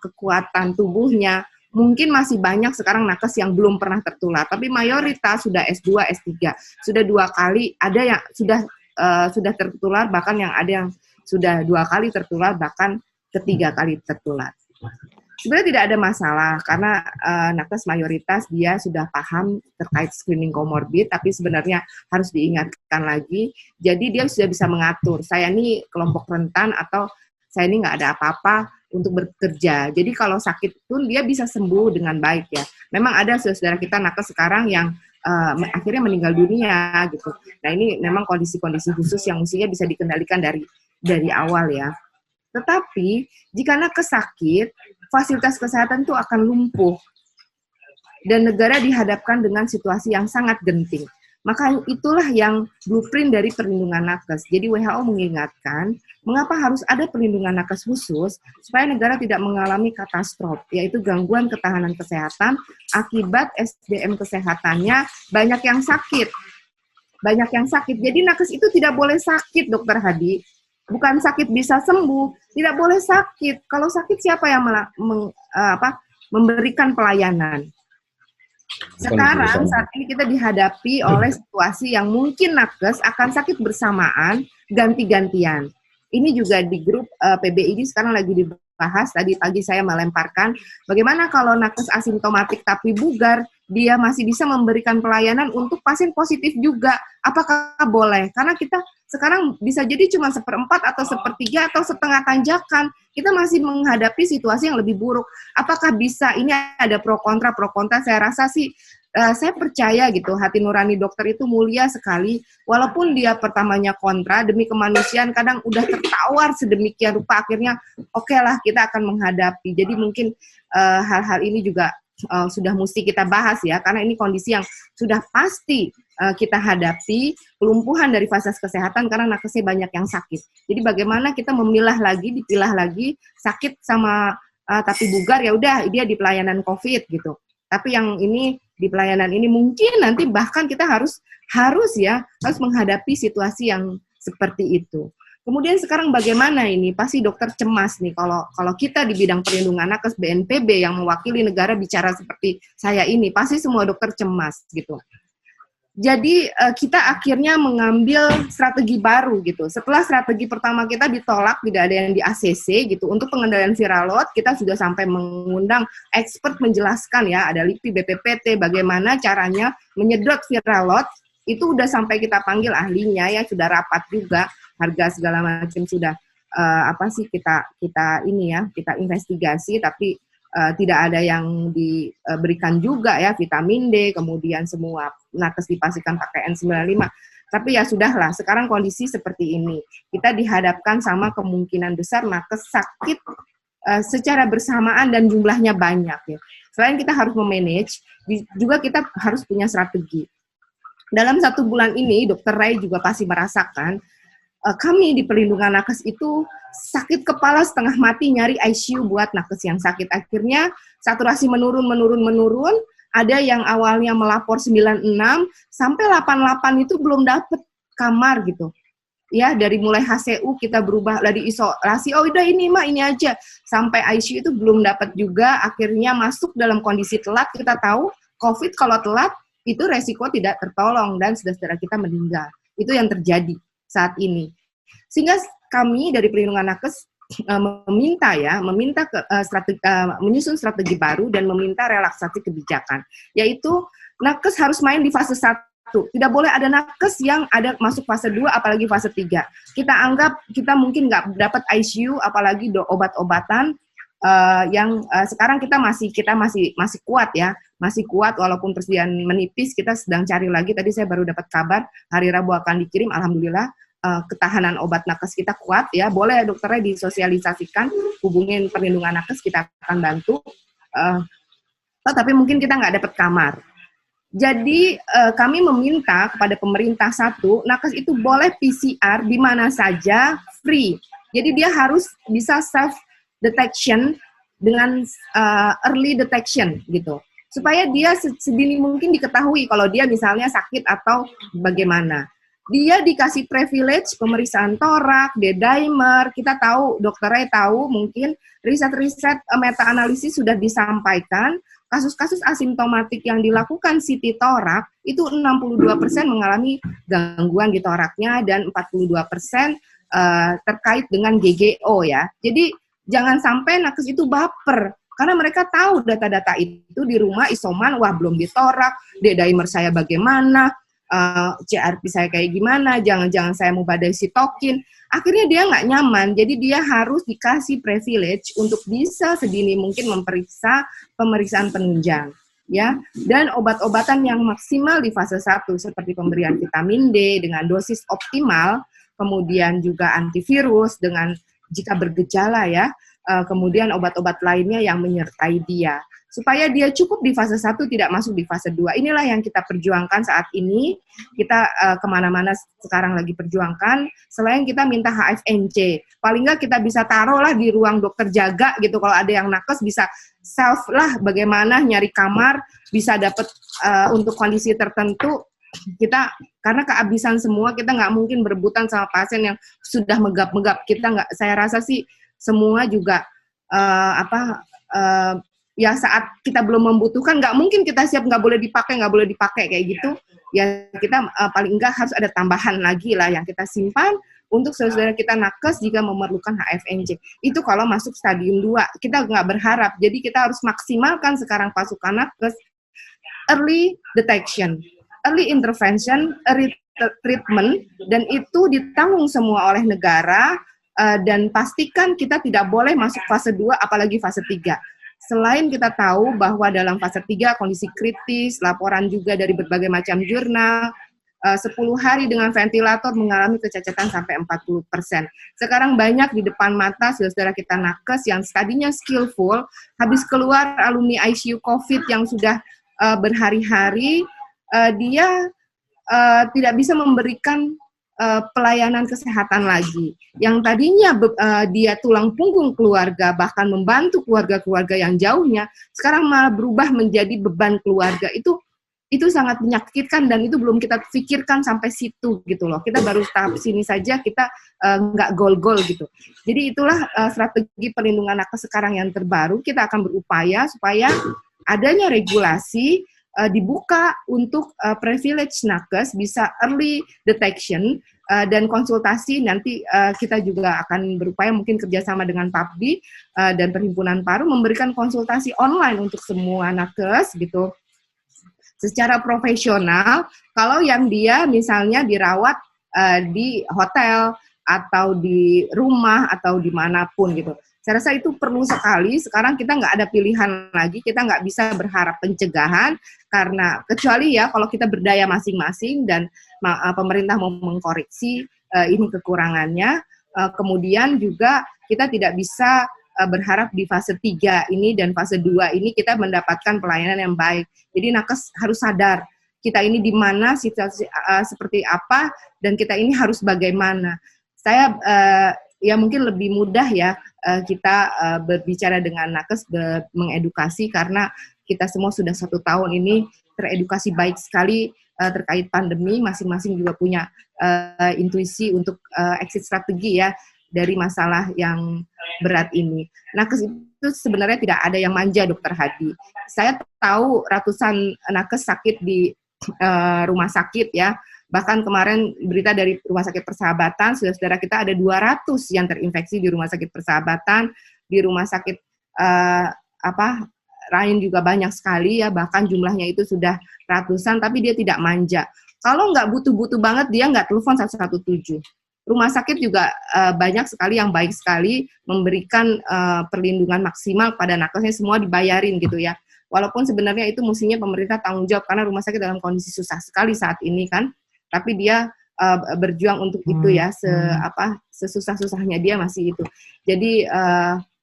Speaker 6: kekuatan tubuhnya, mungkin masih banyak sekarang nakes yang belum pernah tertular. Tapi mayoritas sudah S2, S3, sudah 2 kali, ada yang sudah tertular, bahkan yang ada yang sudah 2 kali tertular, bahkan ketiga kali tertular. Sebenarnya tidak ada masalah karena nakes mayoritas dia sudah paham terkait screening komorbid, tapi sebenarnya harus diingatkan lagi. Jadi dia sudah bisa mengatur, saya ini kelompok rentan atau saya ini nggak ada apa-apa untuk bekerja. Jadi kalau sakit pun dia bisa sembuh dengan baik ya. Memang ada saudara kita nakes sekarang yang akhirnya meninggal dunia gitu. Nah ini memang kondisi-kondisi khusus yang mestinya bisa dikendalikan dari awal ya. Tetapi jika nakes sakit, fasilitas kesehatan itu akan lumpuh dan negara dihadapkan dengan situasi yang sangat genting. Maka itulah yang blueprint dari perlindungan nakes. Jadi WHO mengingatkan mengapa harus ada perlindungan nakes khusus supaya negara tidak mengalami katastrof, yaitu gangguan ketahanan kesehatan akibat SDM kesehatannya banyak yang sakit. Banyak yang sakit. Jadi nakes itu tidak boleh sakit, Dokter Hadi. Bukan sakit bisa sembuh, tidak boleh sakit. Kalau sakit siapa yang memberikan pelayanan? Sekarang saat ini kita dihadapi oleh situasi yang mungkin nakes akan sakit bersamaan, ganti-gantian. Ini juga di grup PBID sekarang lagi dibahas. Tadi pagi saya melemparkan bagaimana kalau nakes asimptomatik tapi bugar, dia masih bisa memberikan pelayanan untuk pasien positif juga. Apakah boleh? Karena kita sekarang bisa jadi cuma 1/4 atau 1/3 atau setengah tanjakan. Kita masih menghadapi situasi yang lebih buruk. Apakah bisa? Ini ada pro kontra. Saya rasa sih, saya percaya gitu, hati nurani dokter itu mulia sekali. Walaupun dia pertamanya kontra, demi kemanusiaan kadang udah tertawar sedemikian rupa, akhirnya oke lah kita akan menghadapi. Jadi mungkin hal-hal ini juga sudah mesti kita bahas ya, karena ini kondisi yang sudah pasti kita hadapi, kelumpuhan dari fasilitas kesehatan karena nakesnya banyak yang sakit. Jadi bagaimana kita dipilah lagi, sakit sama tapi bugar ya udah dia di pelayanan COVID gitu. Tapi yang ini di pelayanan ini mungkin nanti bahkan kita harus menghadapi situasi yang seperti itu. Kemudian sekarang bagaimana ini? Pasti dokter cemas nih kalau kita di bidang perlindungan nakes BNPB yang mewakili negara bicara seperti saya ini, pasti semua dokter cemas gitu. Jadi kita akhirnya mengambil strategi baru gitu. Setelah strategi pertama kita ditolak, tidak ada yang di ACC gitu. Untuk pengendalian viral load, kita sudah sampai mengundang expert menjelaskan ya, ada LIPI, BPPT, bagaimana caranya menyedot viral load. Itu udah sampai kita panggil ahlinya ya, sudah rapat juga, harga segala macam sudah kita investigasi, tapi tidak ada yang diberikan juga ya, vitamin D, kemudian semua nakes dipastikan pakai N95. Tapi ya sudahlah, sekarang kondisi seperti ini. Kita dihadapkan sama kemungkinan besar nakes sakit secara bersamaan dan jumlahnya banyak ya. Selain kita harus memanage, juga kita harus punya strategi. Dalam 1 bulan ini, Dr. Rai juga pasti merasakan, kami di perlindungan nakes itu sakit kepala setengah mati nyari ICU buat nakes yang sakit. Akhirnya saturasi menurun. Ada yang awalnya melapor 96 sampai 88 itu belum dapet kamar gitu. Ya, dari mulai HCU kita berubah dari isolasi, oh udah ini aja. Sampai ICU itu belum dapat juga, akhirnya masuk dalam kondisi telat. Kita tahu COVID kalau telat itu resiko tidak tertolong dan saudara-saudara kita meninggal. Itu yang terjadi saat ini. Sehingga kami dari Perlindungan Nakes menyusun strategi baru dan meminta relaksasi kebijakan, yaitu nakes harus main di fase 1. Tidak boleh ada nakes yang ada masuk fase 2 apalagi fase 3. Kita anggap kita mungkin nggak dapat ICU apalagi obat-obatan yang sekarang kita masih kuat ya, masih kuat walaupun persediaan menipis. Kita sedang cari lagi, tadi saya baru dapat kabar hari Rabu akan dikirim, alhamdulillah. Ketahanan obat nakes kita kuat ya, boleh dokternya disosialisasikan, hubungin Perlindungan Nakes, kita akan bantu. Tapi mungkin kita nggak dapat kamar. Jadi kami meminta kepada pemerintah, satu, nakes itu boleh PCR di mana saja free. Jadi dia harus bisa self detection dengan early detection gitu, supaya dia sedini mungkin diketahui kalau dia misalnya sakit atau bagaimana. Dia dikasih privilege pemeriksaan torak, D-dimer, kita tahu, dokternya tahu, mungkin riset-riset meta-analisis sudah disampaikan, kasus-kasus asimptomatik yang dilakukan CT torak, itu 62% mengalami gangguan di toraknya, dan 42% terkait dengan GGO ya. Jadi jangan sampai nakes itu baper, karena mereka tahu data-data itu di rumah isoman, wah belum ditorak, D-dimer saya bagaimana, CRP saya kayak gimana, jangan-jangan saya mau badai sitokin, akhirnya dia nggak nyaman, jadi dia harus dikasih privilege untuk bisa sedini mungkin memeriksa pemeriksaan penunjang, ya, dan obat-obatan yang maksimal di fase 1 seperti pemberian vitamin D dengan dosis optimal, kemudian juga antivirus dengan jika bergejala ya, kemudian obat-obat lainnya yang menyertai dia, supaya dia cukup di fase 1, tidak masuk di fase 2. Inilah yang kita perjuangkan saat ini. Kita kemana-mana sekarang lagi perjuangkan. Selain kita minta HFNC, paling nggak kita bisa taruhlah di ruang dokter jaga gitu. Kalau ada yang nakes bisa self lah, bagaimana nyari kamar, bisa dapat untuk kondisi tertentu. Kita karena kehabisan semua, kita nggak mungkin berebutan sama pasien yang sudah megap-megap. Kita nggak, saya rasa sih semua juga ya saat kita belum membutuhkan, nggak mungkin kita siap nggak boleh dipakai kayak gitu, ya kita paling enggak harus ada tambahan lagi lah yang kita simpan untuk saudara kita nakes jika memerlukan HFNC. Itu kalau masuk stadium 2, kita nggak berharap, jadi kita harus maksimalkan sekarang pasukan nakes, early detection, early intervention, early treatment, dan itu ditanggung semua oleh negara, dan pastikan kita tidak boleh masuk fase 2 apalagi fase 3. Selain kita tahu bahwa dalam fase 3 kondisi kritis, laporan juga dari berbagai macam jurnal, 10 hari dengan ventilator mengalami kecacatan sampai 40%. Sekarang banyak di depan mata saudara kita nakes yang tadinya skillful, habis keluar alumni ICU COVID yang sudah berhari-hari, dia tidak bisa memberikan pelayanan kesehatan lagi. Yang tadinya dia tulang punggung keluarga, bahkan membantu keluarga-keluarga yang jauhnya, sekarang malah berubah menjadi beban keluarga. Itu sangat menyakitkan, dan itu belum kita pikirkan sampai situ gitu loh. Kita baru tahap sini saja, kita nggak gol-gol gitu. Jadi itulah strategi perlindungan nakes sekarang yang terbaru. Kita akan berupaya supaya adanya regulasi dibuka untuk privilege nakes bisa early detection dan konsultasi. Nanti kita juga akan berupaya mungkin kerjasama dengan PAPDI dan Perhimpunan Paru memberikan konsultasi online untuk semua nakes gitu secara profesional. Kalau yang dia misalnya dirawat di hotel atau di rumah atau dimanapun gitu. Saya rasa itu perlu sekali. Sekarang kita nggak ada pilihan lagi, kita nggak bisa berharap pencegahan, karena kecuali ya kalau kita berdaya masing-masing dan pemerintah mau mengkoreksi ini kekurangannya, kemudian juga kita tidak bisa berharap di fase 3 ini dan fase 2 ini kita mendapatkan pelayanan yang baik. Jadi nakes harus sadar, kita ini di mana, situasi seperti apa, dan kita ini harus bagaimana. Saya ya mungkin lebih mudah ya kita berbicara dengan nakes, mengedukasi, karena kita semua sudah 1 tahun ini teredukasi baik sekali terkait pandemi, masing-masing juga punya intuisi untuk exit strategi ya dari masalah yang berat ini. Nakes itu sebenarnya tidak ada yang manja, Dokter Hadi. Saya tahu ratusan nakes sakit di rumah sakit ya, Bahkan kemarin berita dari Rumah Sakit Persahabatan, saudara-saudara kita ada 200 yang terinfeksi di Rumah Sakit Persahabatan, di rumah sakit lain juga banyak sekali ya, bahkan jumlahnya itu sudah ratusan, tapi dia tidak manja. Kalau nggak butuh-butuh banget, dia nggak telepon 117. Rumah sakit juga banyak sekali yang baik sekali memberikan perlindungan maksimal pada nakesnya, semua dibayarin gitu ya. Walaupun sebenarnya itu mestinya pemerintah tanggung jawab karena rumah sakit dalam kondisi susah sekali saat ini kan, tapi dia berjuang untuk itu ya, sesusah-susahnya dia masih itu. Jadi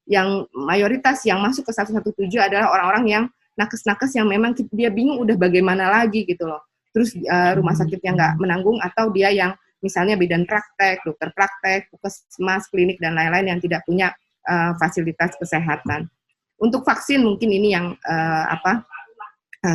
Speaker 6: yang mayoritas yang masuk ke 117 adalah orang-orang yang nakes-nakes yang memang dia bingung udah bagaimana lagi gitu loh. Terus rumah sakitnya nggak menanggung, atau dia yang misalnya bidan praktek, dokter praktek, puskesmas, klinik, dan lain-lain yang tidak punya fasilitas kesehatan. Untuk vaksin mungkin ini yang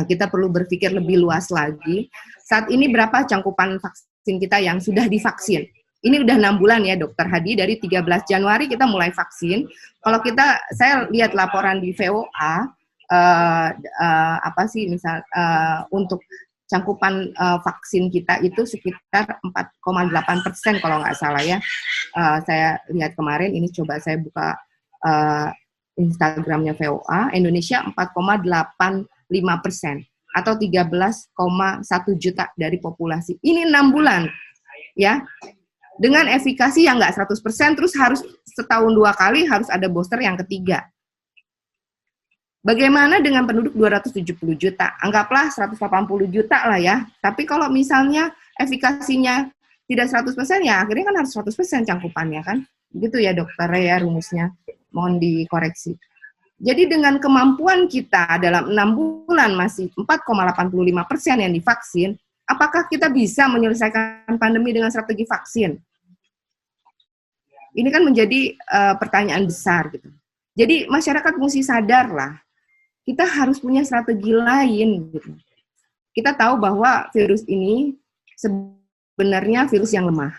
Speaker 6: kita perlu berpikir lebih luas lagi. Saat ini berapa cangkupan vaksin kita yang sudah divaksin? Ini udah 6 bulan ya Dokter Hadi, dari 13 Januari kita mulai vaksin. Kalau saya lihat laporan di VOA, untuk cangkupan vaksin kita itu sekitar 4,8% kalau nggak salah ya. Saya lihat kemarin, ini coba saya buka Instagramnya VOA, Indonesia 4,85% atau 13,1 juta dari populasi. Ini 6 bulan ya. Dengan efikasi yang nggak 100%, terus harus setahun 2 kali harus ada booster yang ketiga. Bagaimana dengan penduduk 270 juta? Anggaplah 180 juta lah ya. Tapi kalau misalnya efikasinya tidak 100%, ya akhirnya kan harus 100% cangkupannya kan. Gitu ya dokter ya rumusnya. Mohon dikoreksi. Jadi dengan kemampuan kita dalam 6 bulan masih 4,85% yang divaksin, apakah kita bisa menyelesaikan pandemi dengan strategi vaksin? Ini kan menjadi pertanyaan besar gitu. Jadi masyarakat mesti sadar lah, kita harus punya strategi lain gitu. Kita tahu bahwa virus ini sebenarnya virus yang lemah.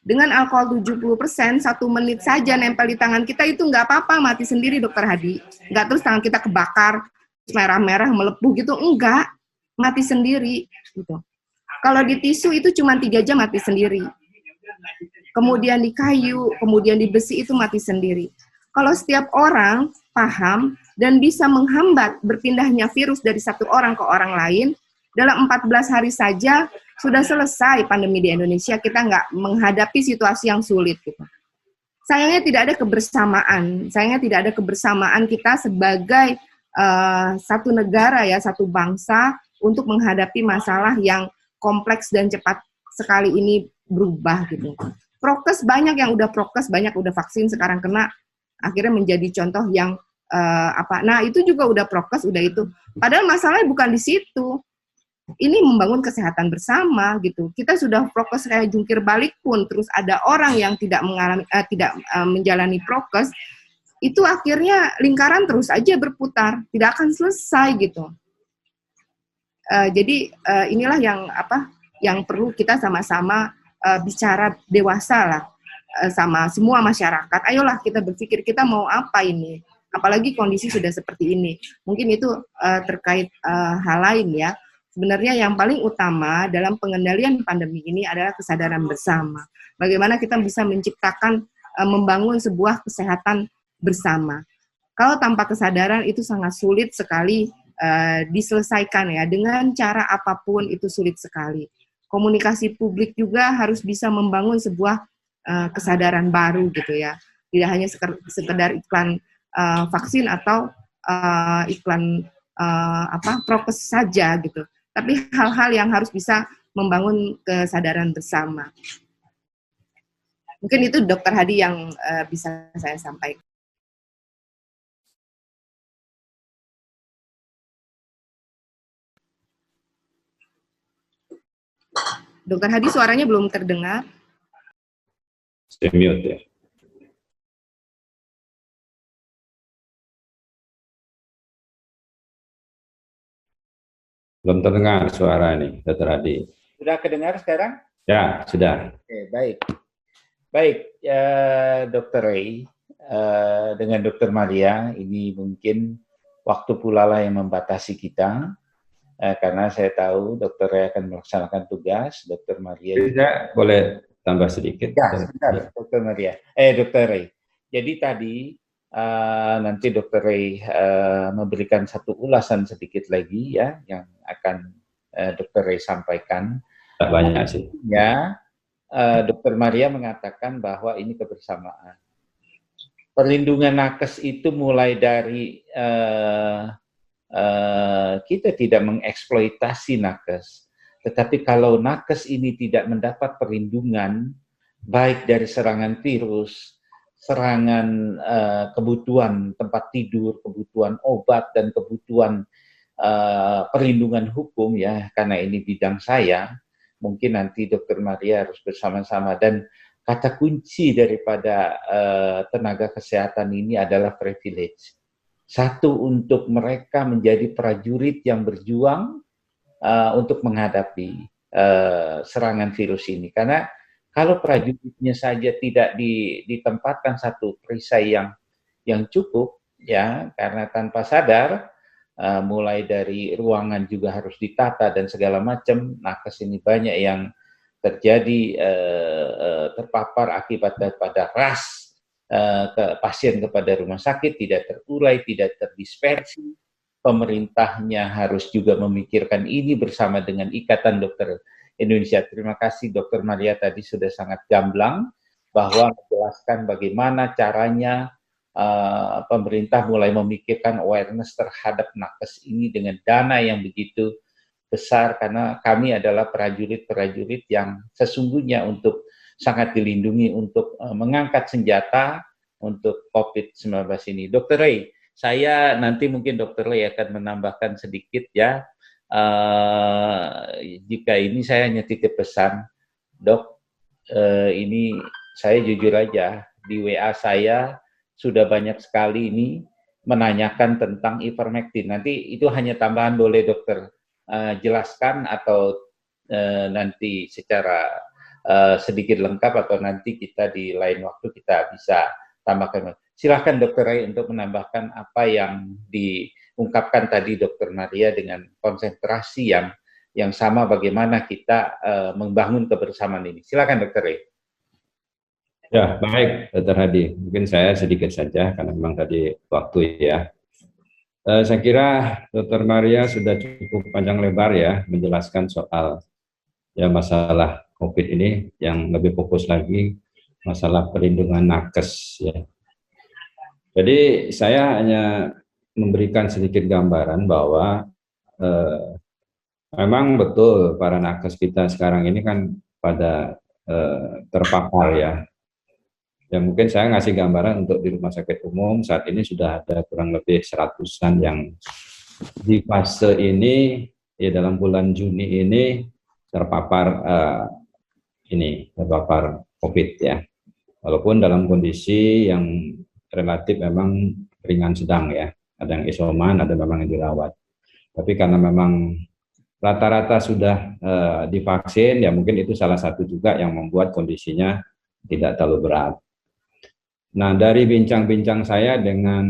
Speaker 6: Dengan alkohol 70%, 1 menit saja nempel di tangan kita itu nggak apa-apa, mati sendiri Dokter Hadi. Nggak terus tangan kita kebakar, merah-merah, melepuh gitu, enggak. Mati sendiri gitu. Kalau di tisu itu cuma 3 jam mati sendiri. Kemudian di kayu, kemudian di besi itu mati sendiri. Kalau setiap orang paham dan bisa menghambat berpindahnya virus dari satu orang ke orang lain, dalam 14 hari saja sudah selesai pandemi di Indonesia. Kita nggak menghadapi situasi yang sulit gitu. Sayangnya tidak ada kebersamaan. Sayangnya tidak ada kebersamaan kita sebagai satu negara ya, satu bangsa untuk menghadapi masalah yang kompleks dan cepat sekali ini berubah gitu. Prokes banyak yang udah prokes, banyak udah vaksin, sekarang kena, akhirnya menjadi contoh yang nah itu juga udah prokes, udah itu. Padahal masalahnya bukan di situ. Ini membangun kesehatan bersama gitu. Kita sudah prokes kayak jungkir balik pun, terus ada orang yang tidak menjalani prokes, itu akhirnya lingkaran terus aja berputar, tidak akan selesai gitu. Jadi inilah yang perlu kita sama-sama bicara dewasa lah sama semua masyarakat. Ayolah kita berpikir kita mau apa ini, apalagi kondisi sudah seperti ini. Mungkin itu terkait hal lain ya. Sebenarnya yang paling utama dalam pengendalian pandemi ini adalah kesadaran bersama. Bagaimana kita bisa menciptakan, membangun sebuah kesehatan bersama. Kalau tanpa kesadaran itu sangat sulit sekali diselesaikan ya, dengan cara apapun itu sulit sekali. Komunikasi publik juga harus bisa membangun sebuah kesadaran baru gitu ya. Tidak hanya sekedar iklan vaksin atau iklan prokes saja gitu. Tapi hal-hal yang harus bisa membangun kesadaran bersama. Mungkin itu Dokter Hadi yang bisa saya sampaikan. Dokter Hadi suaranya belum terdengar.
Speaker 5: Saya mute ya. Belum terdengar suara ini, Dokter Hadi.
Speaker 4: Sudah kedengar sekarang?
Speaker 5: Ya, sudah.
Speaker 4: Oke, baik. Baik, Dokter Ray, dengan Dokter Maria, ini mungkin waktu pula lah yang membatasi kita. karena saya tahu Dr. Ray akan melaksanakan tugas, Dr. Maria.
Speaker 5: Saya boleh tambah sedikit?
Speaker 4: Ya, sebentar, Dr. Maria. Dr. Ray. Jadi tadi nanti Dr. Ray memberikan satu ulasan sedikit lagi ya, yang akan Dr. Ray sampaikan.
Speaker 5: Tak banyak sih.
Speaker 4: Ya, Dr. Maria mengatakan bahwa ini kebersamaan. Perlindungan nakes itu mulai dari kita tidak mengeksploitasi nakes, tetapi kalau nakes ini tidak mendapat perlindungan baik dari serangan virus, serangan kebutuhan tempat tidur, kebutuhan obat, dan kebutuhan perlindungan hukum ya, karena ini bidang saya, mungkin nanti Dr. Maria harus bersama-sama. Dan kata kunci daripada tenaga kesehatan ini adalah privilege. Satu, untuk mereka menjadi prajurit yang berjuang untuk menghadapi serangan virus ini. Karena kalau prajuritnya saja tidak ditempatkan satu perisai yang cukup, ya, karena tanpa sadar, mulai dari ruangan juga harus ditata dan segala macam, nakes ini banyak yang terjadi terpapar akibat daripada ras pasien kepada rumah sakit, tidak terurai, tidak terdispersi. Pemerintahnya harus juga memikirkan ini bersama dengan Ikatan Dokter Indonesia. Terima kasih Dr. Maria tadi sudah sangat gamblang bahwa menjelaskan bagaimana caranya pemerintah mulai memikirkan awareness terhadap nakes ini dengan dana yang begitu besar, karena kami adalah prajurit-prajurit yang sesungguhnya untuk sangat dilindungi untuk mengangkat senjata untuk COVID-19 ini. Dr. Ray, saya nanti mungkin Dr. Ray akan menambahkan sedikit ya. Jika ini saya hanya titip pesan, Dok, ini saya jujur aja, di WA saya sudah banyak sekali ini menanyakan tentang ivermectin. Nanti itu hanya tambahan, boleh dokter jelaskan atau nanti secara sedikit lengkap, atau nanti kita di lain waktu kita bisa tambahkan. Silahkan Dr. Ray untuk menambahkan apa yang diungkapkan tadi Dr. Maria dengan konsentrasi yang sama, bagaimana kita membangun kebersamaan ini. Silahkan Dr. Ray.
Speaker 5: Ya, baik Dr. Hadi. Mungkin saya sedikit saja karena memang tadi waktu ya. Saya kira Dr. Maria sudah cukup panjang lebar ya menjelaskan soal ya masalah COVID ini, yang lebih fokus lagi masalah perlindungan nakes ya. Jadi saya hanya memberikan sedikit gambaran bahwa memang betul para nakes kita sekarang ini kan pada terpapar ya. Ya mungkin saya ngasih gambaran untuk di rumah sakit umum saat ini sudah ada kurang lebih 100-an yang di fase ini ya, dalam bulan Juni ini terpapar terpapar COVID ya. Walaupun dalam kondisi yang relatif memang ringan sedang ya. Ada yang isoman, ada memang yang dirawat. Tapi karena memang rata-rata sudah divaksin, ya mungkin itu salah satu juga yang membuat kondisinya tidak terlalu berat. Nah, dari bincang-bincang saya dengan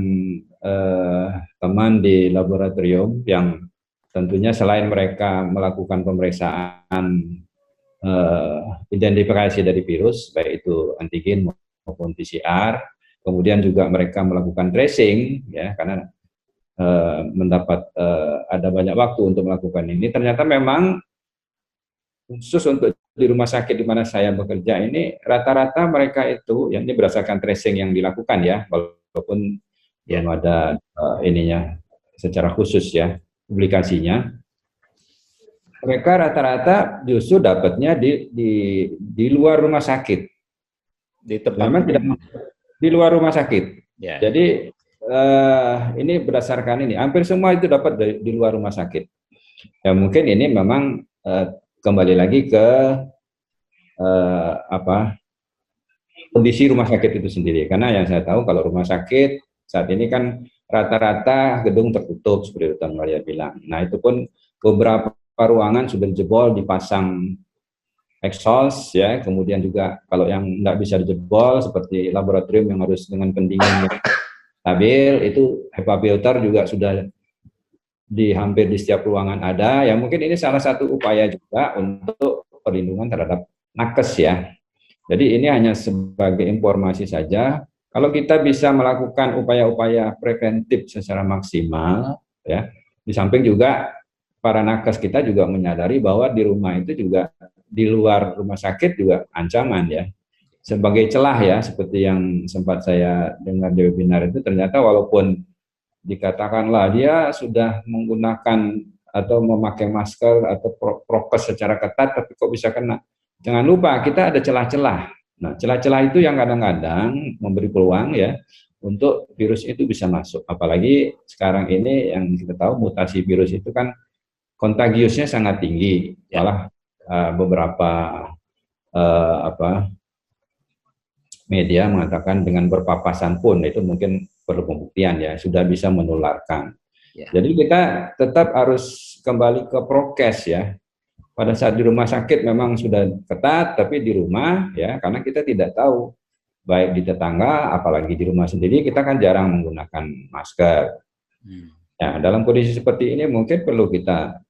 Speaker 5: teman di laboratorium yang tentunya selain mereka melakukan pemeriksaan identifikasi dari virus, baik itu antigen maupun PCR, kemudian juga mereka melakukan tracing, ya karena mendapat ada banyak waktu untuk melakukan ini. Ternyata memang khusus untuk di rumah sakit di mana saya bekerja ini, rata-rata mereka itu, yang ini berdasarkan tracing yang dilakukan ya, walaupun belum ada ininya secara khusus ya, publikasinya. Mereka rata-rata justru dapatnya di luar rumah sakit.
Speaker 4: Di tempat
Speaker 5: memang tidak di luar rumah sakit.
Speaker 4: Ya.
Speaker 5: Jadi ini berdasarkan ini, hampir semua itu dapat di luar rumah sakit. Ya mungkin ini memang kembali lagi ke kondisi rumah sakit itu sendiri. Karena yang saya tahu kalau rumah sakit saat ini kan rata-rata gedung tertutup seperti Dr. Maria bilang. Nah itu pun beberapa ruangan sudah jebol dipasang exhaust ya. Kemudian juga kalau yang nggak bisa dijebol seperti laboratorium yang harus dengan pendingin yang stabil, itu HEPA filter juga sudah di hampir di setiap ruangan ada. Ya mungkin ini salah satu upaya juga untuk perlindungan terhadap nakes ya. Jadi ini hanya sebagai informasi saja. Kalau kita bisa melakukan upaya-upaya preventif secara maksimal, ya, di samping juga para nakes kita juga menyadari bahwa di rumah itu juga, di luar rumah sakit juga ancaman ya. Sebagai celah ya, seperti yang sempat saya dengar di webinar itu, ternyata walaupun dikatakanlah dia sudah menggunakan atau memakai masker atau prokes secara ketat, tapi kok bisa kena. Jangan lupa kita ada celah-celah. Nah, celah-celah itu yang kadang-kadang memberi peluang ya untuk virus itu bisa masuk. Apalagi sekarang ini yang kita tahu mutasi virus itu kan kontagiusnya sangat tinggi. Malah beberapa media mengatakan dengan berpapasan pun itu mungkin perlu pembuktian ya, sudah bisa menularkan. Ya. Jadi kita tetap harus kembali ke prokes ya. Pada saat di rumah sakit memang sudah ketat, tapi di rumah ya, karena kita tidak tahu, baik di tetangga, apalagi di rumah sendiri, kita kan jarang menggunakan masker. Ya, dalam kondisi seperti ini mungkin perlu kita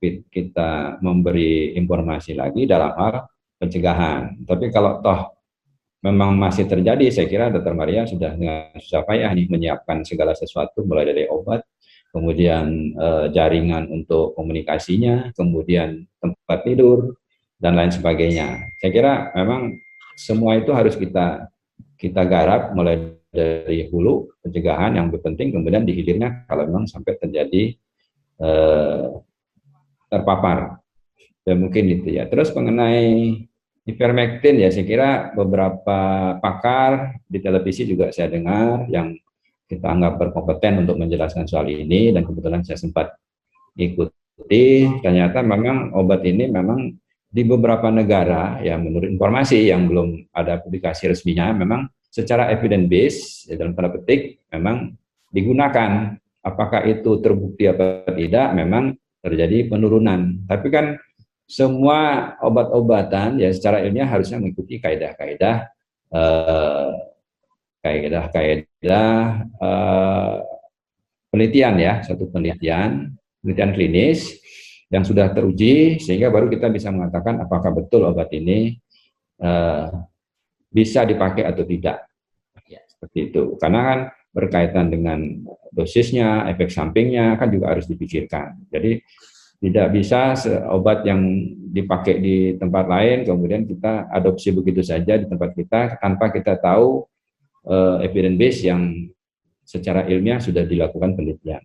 Speaker 5: memberi informasi lagi dalam hal pencegahan. Tapi kalau toh memang masih terjadi, saya kira Dr. Maria sudah dengan susah payah nih menyiapkan segala sesuatu, mulai dari obat, kemudian jaringan untuk komunikasinya, kemudian tempat tidur, dan lain sebagainya. Saya kira memang semua itu harus kita garap, mulai dari hulu pencegahan yang penting, kemudian di hilirnya kalau memang sampai terjadi terpapar. Ya mungkin itu ya. Terus mengenai ivermectin ya, saya kira beberapa pakar di televisi juga saya dengar yang kita anggap berkompeten untuk menjelaskan soal ini, dan kebetulan saya sempat ikuti, ternyata memang obat ini memang di beberapa negara ya, menurut informasi yang belum ada publikasi resminya, memang secara evidence base ya, dalam tanda petik memang digunakan. Apakah itu terbukti apa tidak, memang terjadi penurunan. Tapi kan semua obat-obatan ya secara ilmiah harusnya mengikuti kaidah-kaidah penelitian ya, satu penelitian klinis yang sudah teruji, sehingga baru kita bisa mengatakan apakah betul obat ini bisa dipakai atau tidak. Ya, seperti itu. Karena kan berkaitan dengan dosisnya, efek sampingnya kan juga harus dipikirkan. Jadi tidak bisa obat yang dipakai di tempat lain kemudian kita adopsi begitu saja di tempat kita tanpa kita tahu evidence base yang secara ilmiah sudah dilakukan penelitian.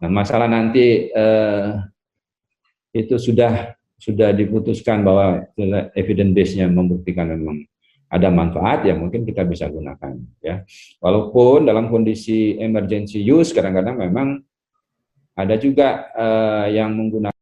Speaker 5: Nah, masalah nanti itu sudah diputuskan bahwa evidence base-nya membuktikan memang ada manfaat, ya mungkin kita bisa gunakan ya. Walaupun dalam kondisi emergency use kadang-kadang memang ada juga yang menggunakan